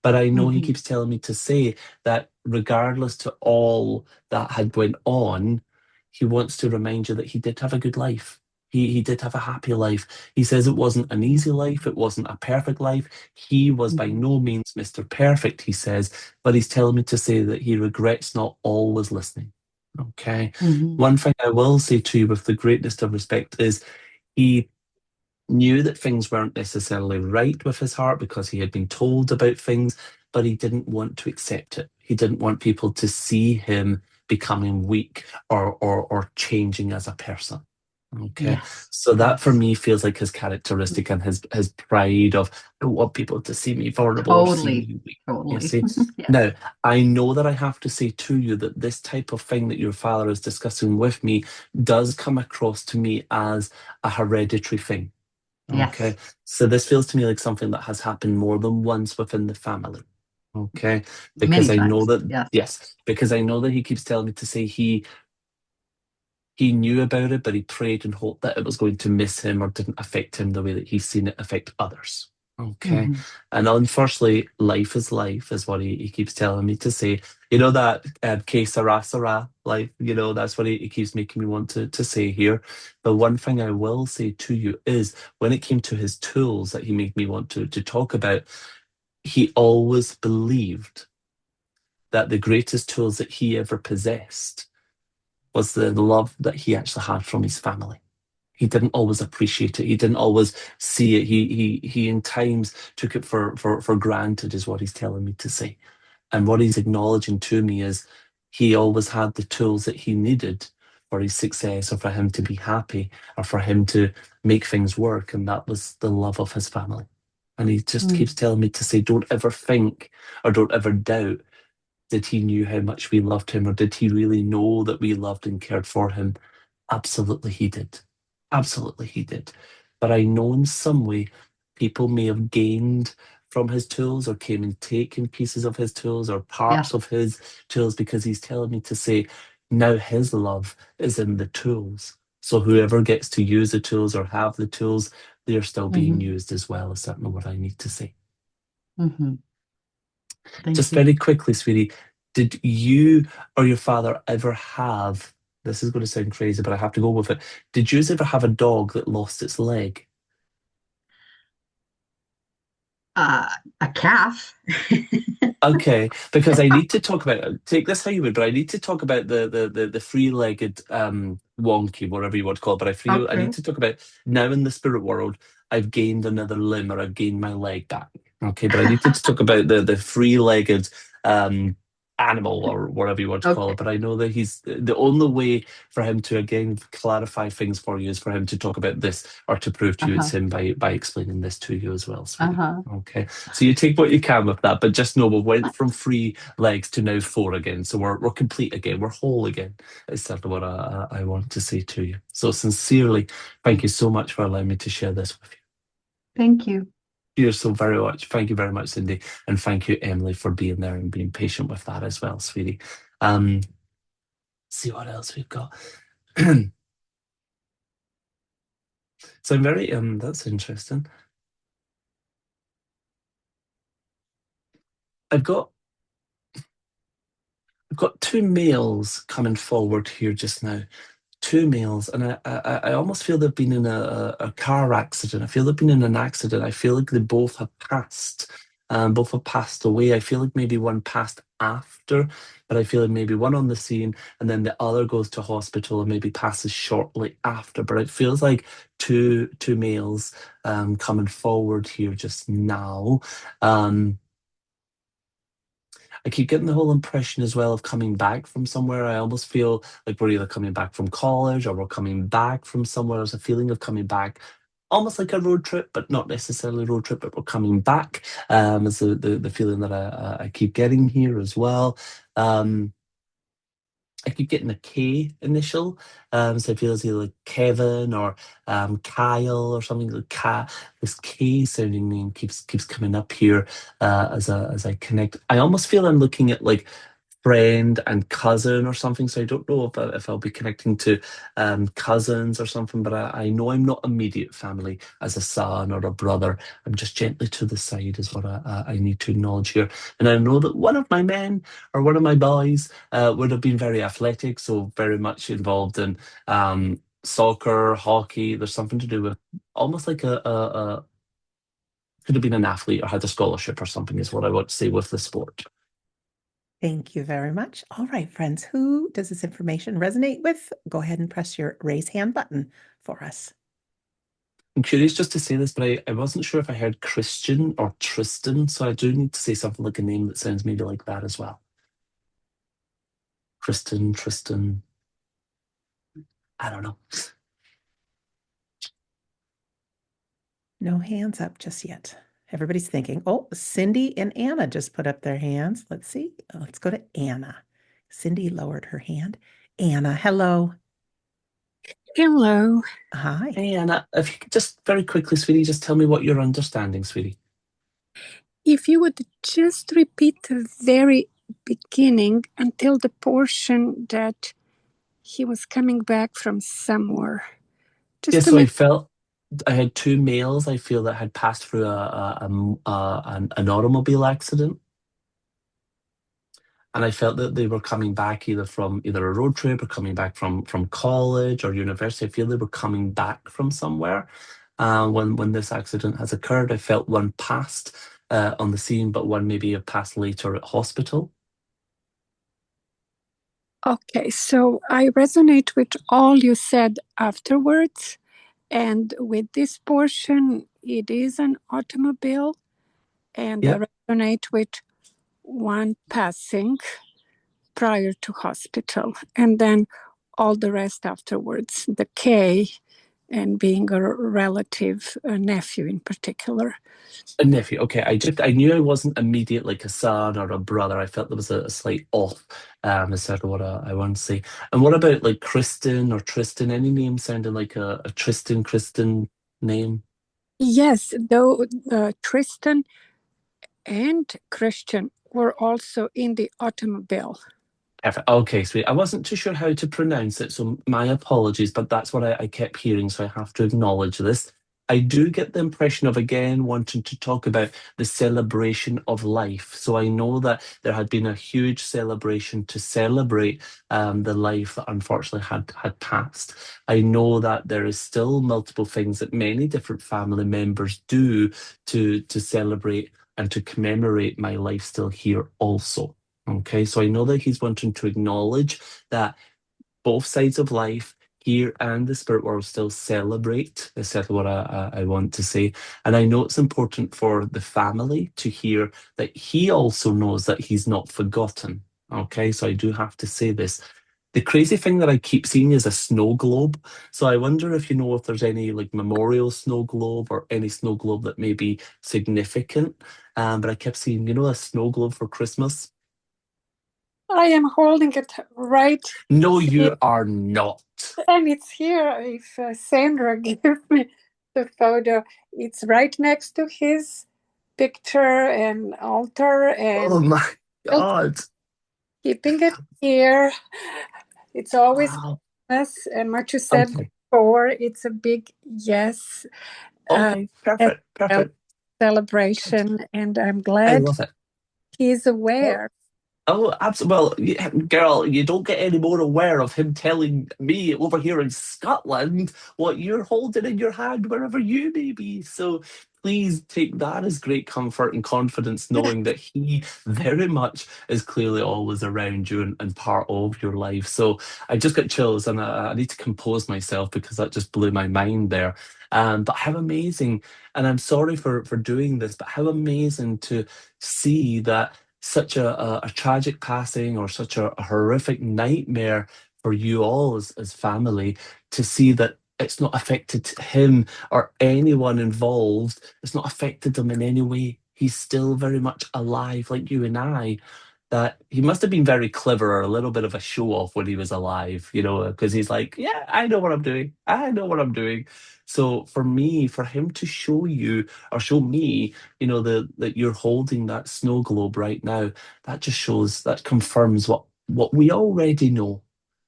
But I know he Hmm. keeps telling me to say that regardless to all that had went on, he wants to remind you that he did have a good life. He did have a happy life. He says it wasn't an easy life, it wasn't a perfect life. He was by Mhm. no means Mr. Perfect, he says, but he's telling me to say that he regrets not always listening. Okay. Mhm. One thing I will say to you with the greatest of respect is he knew that things weren't necessarily right with his heart because he had been told about things, but he didn't want to accept it. He didn't want people to see him becoming weak or changing as a person. Okay. Yes. So that for Yes. me feels like his characteristic and his pride of I don't want people to see me vulnerable or see Totally. me weak. You Totally. see? Yes. Now, I know that I have to say to you that this type of thing that your father is discussing with me does come across to me as a hereditary thing. Okay. Yes. So this feels to me like something that has happened more than once within the family. Okay. Because Many I know times. that, Yes. yes, because I know that he keeps telling me to say he knew about it, but he prayed and hoped that it was going to miss him or didn't affect him the way that he's seen it affect others. Okay. Mhm. And unfortunately, life, is what he keeps telling me to say. You know that que sera, sera, like, that's what he keeps making me want to say here. But one thing I will say to you is when it came to his tools that he made me want to talk about, he always believed that the greatest tools that he ever possessed was the love that he actually had from his family. He didn't always appreciate it. He didn't always see it. He in times took it for granted, is what he's telling me to say. And what he's acknowledging to me is he always had the tools that he needed for his success or for him to be happy or for him to make things work. And that was the love of his family. And he just keeps Mm. telling me to say, don't ever think or don't ever doubt that he knew how much we loved him or did he really know that we loved and cared for him. Absolutely, he did. Absolutely, he did. But I know in some way people may have gained from his tools or came and taken pieces of his tools or Yeah. parts of his tools because he's telling me to say, now his love is in the tools. So whoever gets to use the tools or have the tools, they're still being Mhm. used as well, is certainly what I need to say. Mhm. Thank Just you. very quickly, sweetie, did you or your father ever have, this is going to sound crazy, but I have to go with it. Did you ever have a dog that lost its leg? Uh, a calf. Okay, because I need to talk about take this how you would, but I need to talk about the three-legged wonky, whatever you want to call it. But I need Okay. to talk about now in the spirit world, I've gained another limb or I've gained my leg back. Okay, but I needed to talk about the three-legged um animal or whatever you want to call it. Okay. But I know that he's the only way for him to again clarify things for you is for him to talk about this or to prove to you it's Uh-huh. him by explaining this to you as well, sweetie. Uh-huh. Okay. So you take what you can with that, but just know we went from 3 legs to now 4 again. So we're complete again. We're whole again. Is certainly what I want to say to you. So sincerely, thank you so much for allowing me to share this with you. Thank you. You're so very much. Thank you very much, Cindy. And thank you, Emily, for being there and being patient with that as well, sweetie. Um, see what else we've got. So I'm very that's interesting. I've got I've got two males coming forward here just now. Two males, and I almost feel they've been in a car accident. I feel they've been in an accident. I feel like they both have passed away. I feel like maybe one passed after, but I feel like maybe one on the scene and then the other goes to hospital and maybe passes shortly after. But it feels like two males coming forward here just now. Um, I keep getting the whole impression as well of coming back from somewhere. I almost feel like we're either coming back from college or we're coming back from somewhere. There's a feeling of coming back, almost like a road trip, but not necessarily a road trip, but we're coming back. Is the feeling that I keep getting here as well. Um, I keep getting a K initial. So I feel it's either like Kevin or Kyle or something like this K sounding name keeps coming up here as I connect. I almost feel I'm looking at like friend and cousin or something. So I don't know if I'll be connecting to cousins or something, but I know I'm not immediate family as a son or a brother. I'm just gently to the side is what I need to acknowledge here. And I know that one of my men or one of my boys would have been very athletic, so very much involved in soccer, hockey. There's something to do with almost like a could have been an athlete or had a scholarship or something, is what I want to say with the sport. Thank you very much. All right, friends, who does this information resonate with? Go ahead and press your raise hand button for us. I'm curious just to say this, but I wasn't sure if I heard Christian or Tristan, so I do need to say something like a name that sounds maybe like that as well. Kristen, Tristan. I don't know. No hands up just yet. Everybody's thinking, oh, Cindy and Anna just put up their hands. Let's see. Let's go to Anna. Cindy lowered her hand. Anna, hello. Hello. Hi. Hey, Anna, if you could just very quickly, sweetie, just tell me what you're understanding, sweetie. If you would just repeat the very beginning until the portion that he was coming back from somewhere. Just Yeah, to so I make felt I had two males I feel that had passed through an automobile accident. And I felt that they were coming back either from either a road trip or coming back from college or university. I feel they were coming back from somewhere. When this accident has occurred, I felt one passed on the scene, but one maybe have passed later at hospital. Okay, so I resonate with all you said afterwards. And with this portion, it is an automobile. And Yep. I resonate with one passing prior to hospital. And then all the rest afterwards, the K and being a relative, a nephew in particular. A nephew. Okay, I knew I wasn't immediate like a son or a brother. I felt there was a slight off, is sort of what I want to say. And what about like Kristen or Tristan? Any name sounding like a Tristan, Kristen name? Yes, though Tristan and Christian were also in the automobile. Perfect. Okay, sweet. I wasn't too sure how to pronounce it, so my apologies, but that's what I kept hearing, so I have to acknowledge this. I do get the impression of again wanting to talk about the celebration of life. So I know that there had been a huge celebration to celebrate the life that unfortunately had passed. I know that there is still multiple things that many different family members do to celebrate and to commemorate my life still here also. Okay, so I know that he's wanting to acknowledge that both sides of life, here and the spirit world, still celebrate. Is certainly what I want to say. And I know it's important for the family to hear that he also knows that he's not forgotten. Okay, so I do have to say this. The crazy thing that I keep seeing is a snow globe. So I wonder if you know if there's any like memorial snow globe or any snow globe that may be significant. But I kept seeing, a snow globe for Christmas. I am holding it right No, here, you are not. and it's here. If Sandra gave me the photo, it's right next to his picture and altar, Oh and my God. keeping it here. It's always Wow. yes, and what you said Okay. before, it's a big yes. Okay. As Perfect. a Perfect. celebration, and I'm I glad love it. he's Well, aware. oh, absolutely. Well, girl, you don't get any more aware of him telling me over here in Scotland what you're holding in your hand wherever you may be. So please take that as great comfort and confidence, knowing that he very much is clearly always around you and part of your life. So I just got chills and I need to compose myself because that just blew my mind there. But how amazing, and I'm sorry for doing this, but how amazing to see that such a tragic passing or such a horrific nightmare for you all as family, to see that it's not affected him or anyone involved. It's not affected them in any way. He's still very much alive like you and I. That he must have been very clever or a little bit of a show off when he was alive, because he's like, yeah, I know what I'm doing. I know what I'm doing. So for me, for him to show you or show me, that you're holding that snow globe right now, that just shows, that confirms what we already know,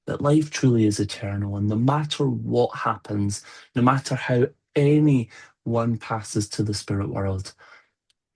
that life truly is eternal. And no matter what happens, no matter how anyone passes to the spirit world,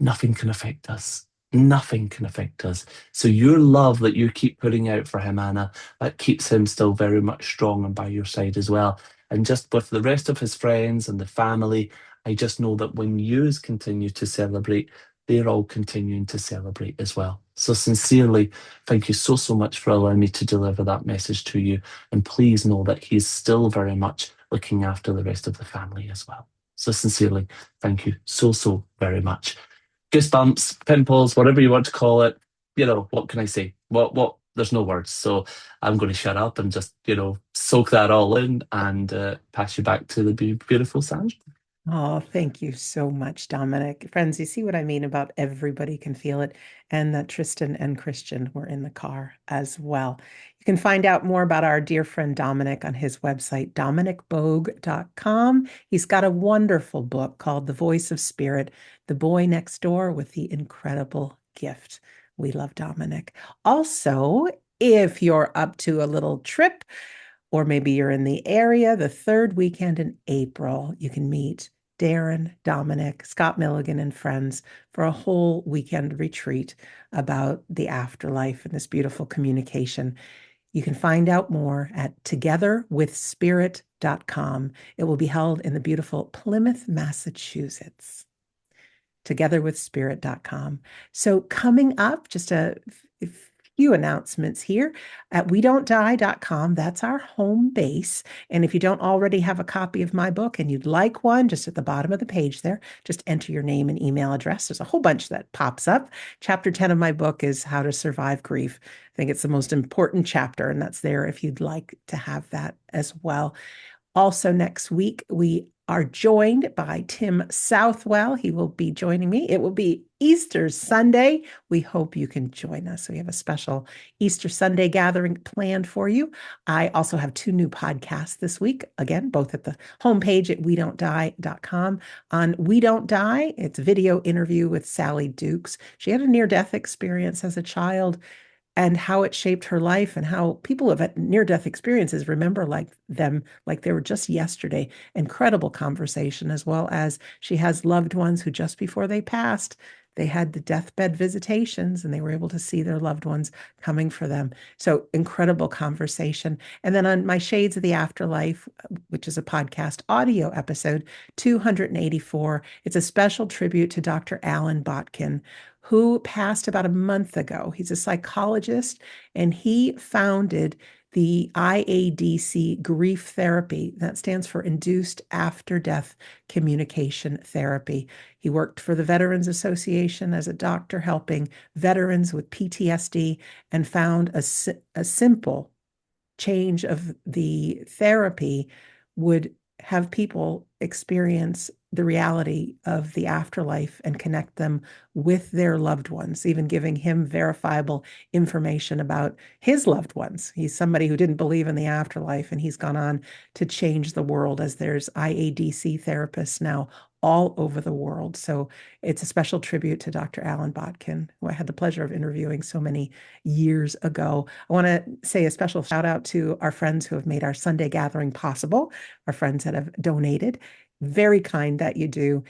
nothing can affect us. Nothing can affect us. So your love that you keep putting out for him, Anna, that keeps him still very much strong and by your side as well. And just with the rest of his friends and the family, I just know that when yous continue to celebrate, they're all continuing to celebrate as well. So sincerely, thank you so, so much for allowing me to deliver that message to you. And please know that he's still very much looking after the rest of the family as well. So sincerely, thank you so, so very much. Goosebumps, pimples, whatever you want to call it. What can I say? There's no words. So I'm going to shut up and just, soak that all in and pass you back to the beautiful Sandra. Oh, thank you so much, Dominic. Friends, you see what I mean about everybody can feel it, and that Tristan and Christian were in the car as well. You can find out more about our dear friend Dominic on his website, dominicboag.com. He's got a wonderful book called The Voice of Spirit, The Boy Next Door with the Incredible Gift. We love Dominic. Also, if you're up to a little trip, or maybe you're in the area, the third weekend in April, you can meet Darren, Dominic, Scott Milligan, and friends for a whole weekend retreat about the afterlife and this beautiful communication. You can find out more at togetherwithspirit.com. It will be held in the beautiful Plymouth, Massachusetts. Togetherwithspirit.com. So coming up, just a few announcements here at wedon'tdie.com. That's our home base. And if you don't already have a copy of my book and you'd like one, just at the bottom of the page there, just enter your name and email address. There's a whole bunch that pops up. Chapter 10 of my book is How to Survive Grief. I think it's the most important chapter, and that's there if you'd like to have that as well. Also, next week, we are joined by Tim Southwell. He will be joining me. It will be Easter Sunday. We hope you can join us. We have a special Easter Sunday gathering planned for you. I also have 2 new podcasts this week, again, both at the homepage at wedon'tdie.com. On We Don't Die, it's a video interview with Sally Dukes. She had a near-death experience as a child, and how it shaped her life, and how people who have had near-death experiences remember them like they were just yesterday. Incredible conversation, as well as she has loved ones who just before they passed, they had the deathbed visitations and they were able to see their loved ones coming for them. So incredible conversation. And then on my Shades of the Afterlife, which is a podcast audio episode, 284, it's a special tribute to Dr. Alan Botkin, who passed about a month ago. He's a psychologist, and he founded the IADC grief therapy. That stands for Induced After Death Communication Therapy. He worked for the Veterans Association as a doctor, helping veterans with PTSD, and found a simple change of the therapy would have people experience the reality of the afterlife and connect them with their loved ones, even giving him verifiable information about his loved ones. He's somebody who didn't believe in the afterlife, and he's gone on to change the world, as there's IADC therapists now all over the world. So it's a special tribute to Dr. Alan Botkin, who I had the pleasure of interviewing so many years ago. I want to say a special shout out to our friends who have made our Sunday gathering possible, our friends that have donated. Very kind that you do.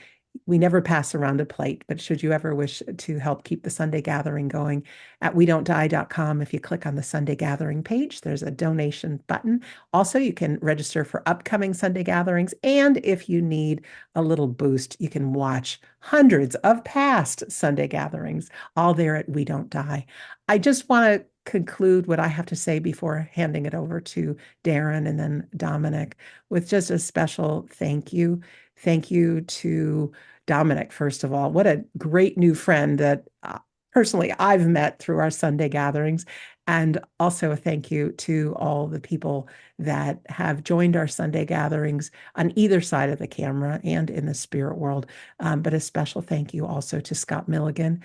We never pass around a plate, but should you ever wish to help keep the Sunday gathering going, at wedon'tdie.com, if you click on the Sunday gathering page, there's a donation button. Also, you can register for upcoming Sunday gatherings. And if you need a little boost, you can watch hundreds of past Sunday gatherings, all there at We Don't Die. I just want to conclude what I have to say before handing it over to Darren and then Dominic with just a special thank you. Thank you to Dominic, first of all. What a great new friend that personally I've met through our Sunday gatherings. And also a thank you to all the people that have joined our Sunday gatherings on either side of the camera and in the spirit world. But a special thank you also to Scott Milligan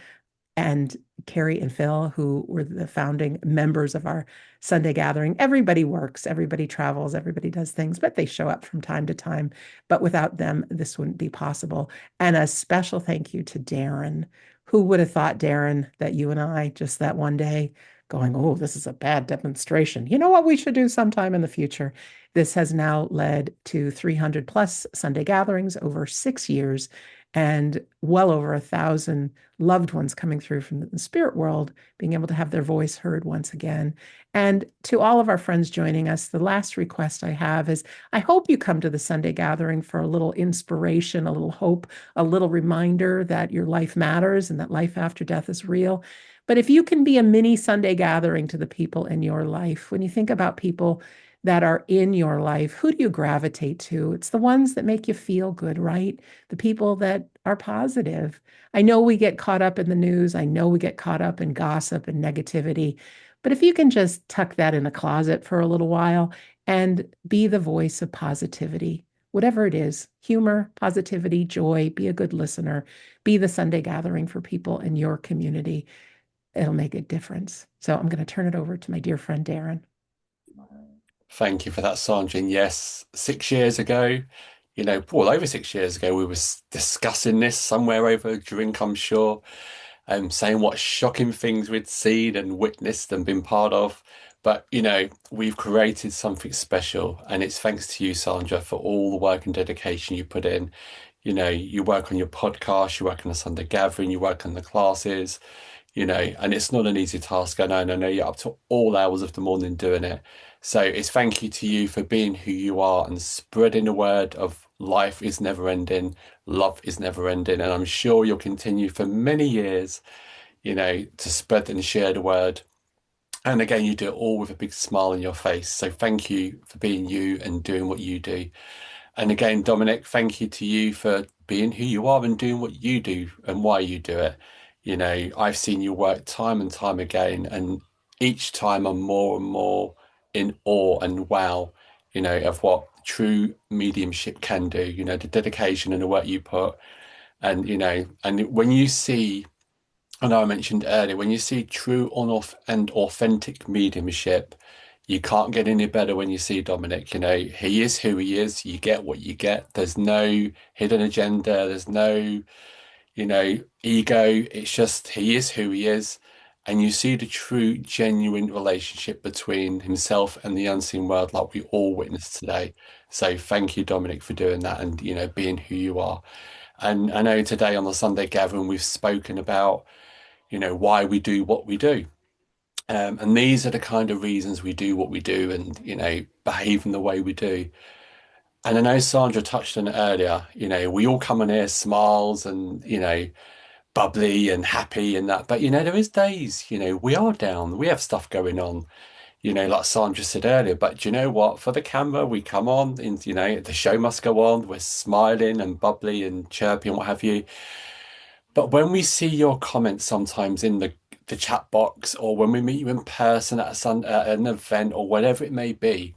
and Carrie and Phil, who were the founding members of our Sunday gathering. Everybody works, everybody travels, everybody does things, but they show up from time to time. But without them, this wouldn't be possible. And a special thank you to Darren. Who would have thought, Darren, that you and I just that one day going, oh, this is a bad demonstration. You know what we should do sometime in the future? This has now led to 300 plus Sunday gatherings over 6 years. and well over 1,000 loved ones coming through from the spirit world, being able to have their voice heard once again. And to all of our friends joining us, the last request I have is I hope you come to the Sunday gathering for a little inspiration, a little hope, a little reminder that your life matters and that life after death is real. But if you can be a mini Sunday gathering to the people in your life, when you think about people that are in your life, who do you gravitate to? It's the ones that make you feel good, right? The people that are positive. I know we get caught up in the news. I know we get caught up in gossip and negativity. But if you can just tuck that in a closet for a little while and be the voice of positivity, whatever it is, humor, positivity, joy, be a good listener, be the Sunday gathering for people in your community. It'll make a difference. So I'm going to turn it over to my dear friend, Darren. Thank you for that, Sandra. And yes, 6 years ago, well, over 6 years ago, we were discussing this somewhere over a drink, I'm sure, saying what shocking things we'd seen and witnessed and been part of. But, we've created something special. And it's thanks to you, Sandra, for all the work and dedication you put in. You work on your podcast, you work on the Sunday gathering, you work on the classes, and it's not an easy task. I know, and I know you're up to all hours of the morning doing it. So it's thank you to you for being who you are and spreading the word of life is never ending, love is never ending. And I'm sure you'll continue for many years, to spread and share the word. And again, you do it all with a big smile on your face. So thank you for being you and doing what you do. And again, Dominic, thank you to you for being who you are and doing what you do and why you do it. I've seen you work time and time again, and each time I'm more and more in awe and wow, of what true mediumship can do, the dedication and the work you put. And, and when you see, I know I mentioned earlier, when you see true and authentic mediumship, you can't get any better when you see Dominic. He is who he is. You get what you get. There's no hidden agenda. There's no, ego. It's just he is who he is. And you see the true, genuine relationship between himself and the unseen world, like we all witnessed today. So thank you, Dominic, for doing that and, being who you are. And I know today on the Sunday gathering, we've spoken about, why we do what we do. And these are the kind of reasons we do what we do and, behave in the way we do. And I know Sandra touched on it earlier, we all come on here smiles and, bubbly and happy and that. But, there is days, we are down, we have stuff going on, like Sandra said earlier. But do you know what? For the camera, we come on and, the show must go on. We're smiling and bubbly and chirpy and what have you. But when we see your comments sometimes in the chat box, or when we meet you in person at an event or whatever it may be,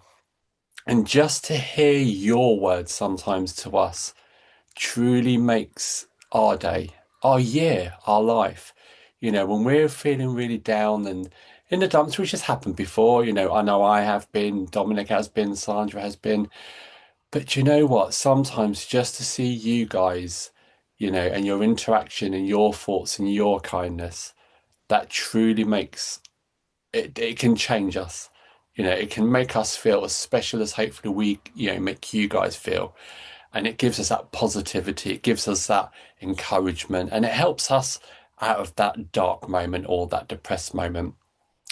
and just to hear your words sometimes to us truly makes our day, our year, our life. When we're feeling really down and in the dumps, which has happened before, I know I have been, Dominic has been, Sandra has been. But you know what? Sometimes just to see you guys, and your interaction and your thoughts and your kindness, that truly makes it can change us. It can make us feel as special as hopefully we, make you guys feel. And it gives us that positivity, it gives us that encouragement, and it helps us out of that dark moment or that depressed moment.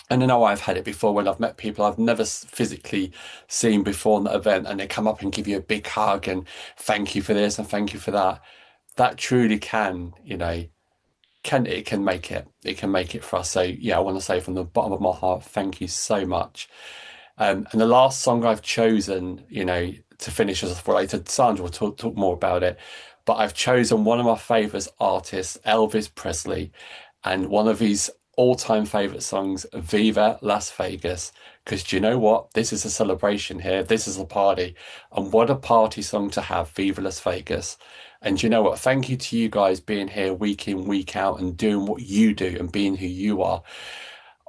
And I know I've had it before when I've met people I've never physically seen before in the event, and they come up and give you a big hug and thank you for this and thank you for that. That truly can, it can make it. It can make it for us. So yeah, I want to say from the bottom of my heart, thank you so much. And the last song I've chosen, to finish as related, Sandra will talk more about it. But I've chosen one of my favourite artists, Elvis Presley, and one of his all-time favourite songs, Viva Las Vegas. Because do you know what? This is a celebration here. This is a party. And what a party song to have, Viva Las Vegas. And do you know what? Thank you to you guys being here week in, week out and doing what you do and being who you are.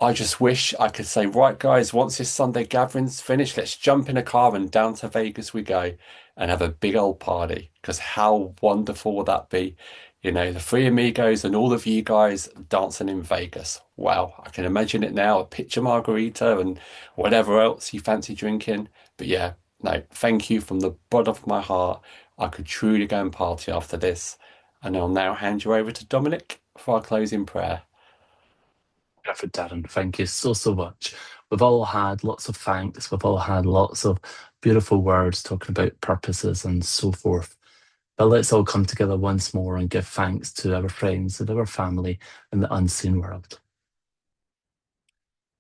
I just wish I could say, right, guys, once this Sunday gathering's finished, let's jump in a car and down to Vegas we go and have a big old party. Because how wonderful would that be? The three amigos and all of you guys dancing in Vegas. Wow, I can imagine it now. A picture margarita and whatever else you fancy drinking. But yeah, no, thank you from the bottom of my heart. I could truly go and party after this. And I'll now hand you over to Dominic for our closing prayer. Perfect, Darren. Thank you so, so much. We've all had lots of thanks. We've all had lots of beautiful words talking about purposes and so forth. But let's all come together once more and give thanks to our friends and our family in the unseen world.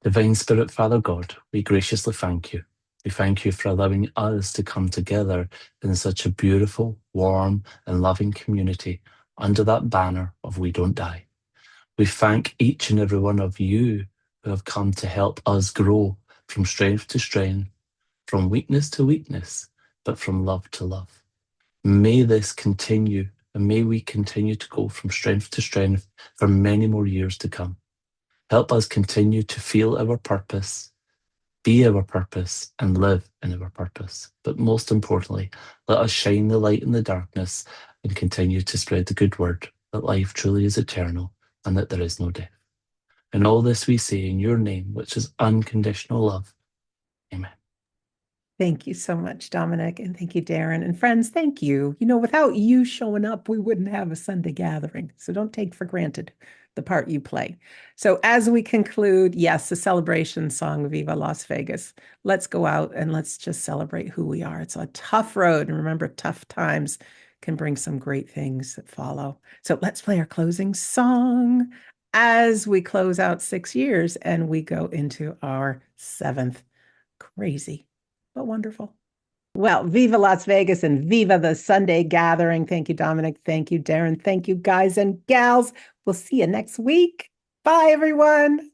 Divine Spirit, Father God, we graciously thank you. We thank you for allowing us to come together in such a beautiful, warm, and loving community under that banner of We Don't Die. We thank each and every one of you who have come to help us grow from strength to strength, from weakness to weakness, but from love to love. May this continue, and may we continue to go from strength to strength for many more years to come. Help us continue to feel our purpose, be our purpose, and live in our purpose. But most importantly, let us shine the light in the darkness and continue to spread the good word that life truly is eternal and that there is no death. And all this we say in your name, which is unconditional love. Amen. Thank you so much, Dominic. And thank you, Darren. And friends, thank you. You know, without you showing up, we wouldn't have a Sunday gathering. So don't take for granted the part you play. So as we conclude, yes, the celebration song, Viva Las Vegas, let's go out and let's just celebrate who we are. It's a tough road. And remember, tough times can bring some great things that follow. So let's play our closing song as we close out 6 years and we go into our 7th. Crazy, but wonderful. Well, Viva Las Vegas and Viva the Sunday Gathering. Thank you, Dominic. Thank you, Darren. Thank you, guys and gals. We'll see you next week. Bye, everyone.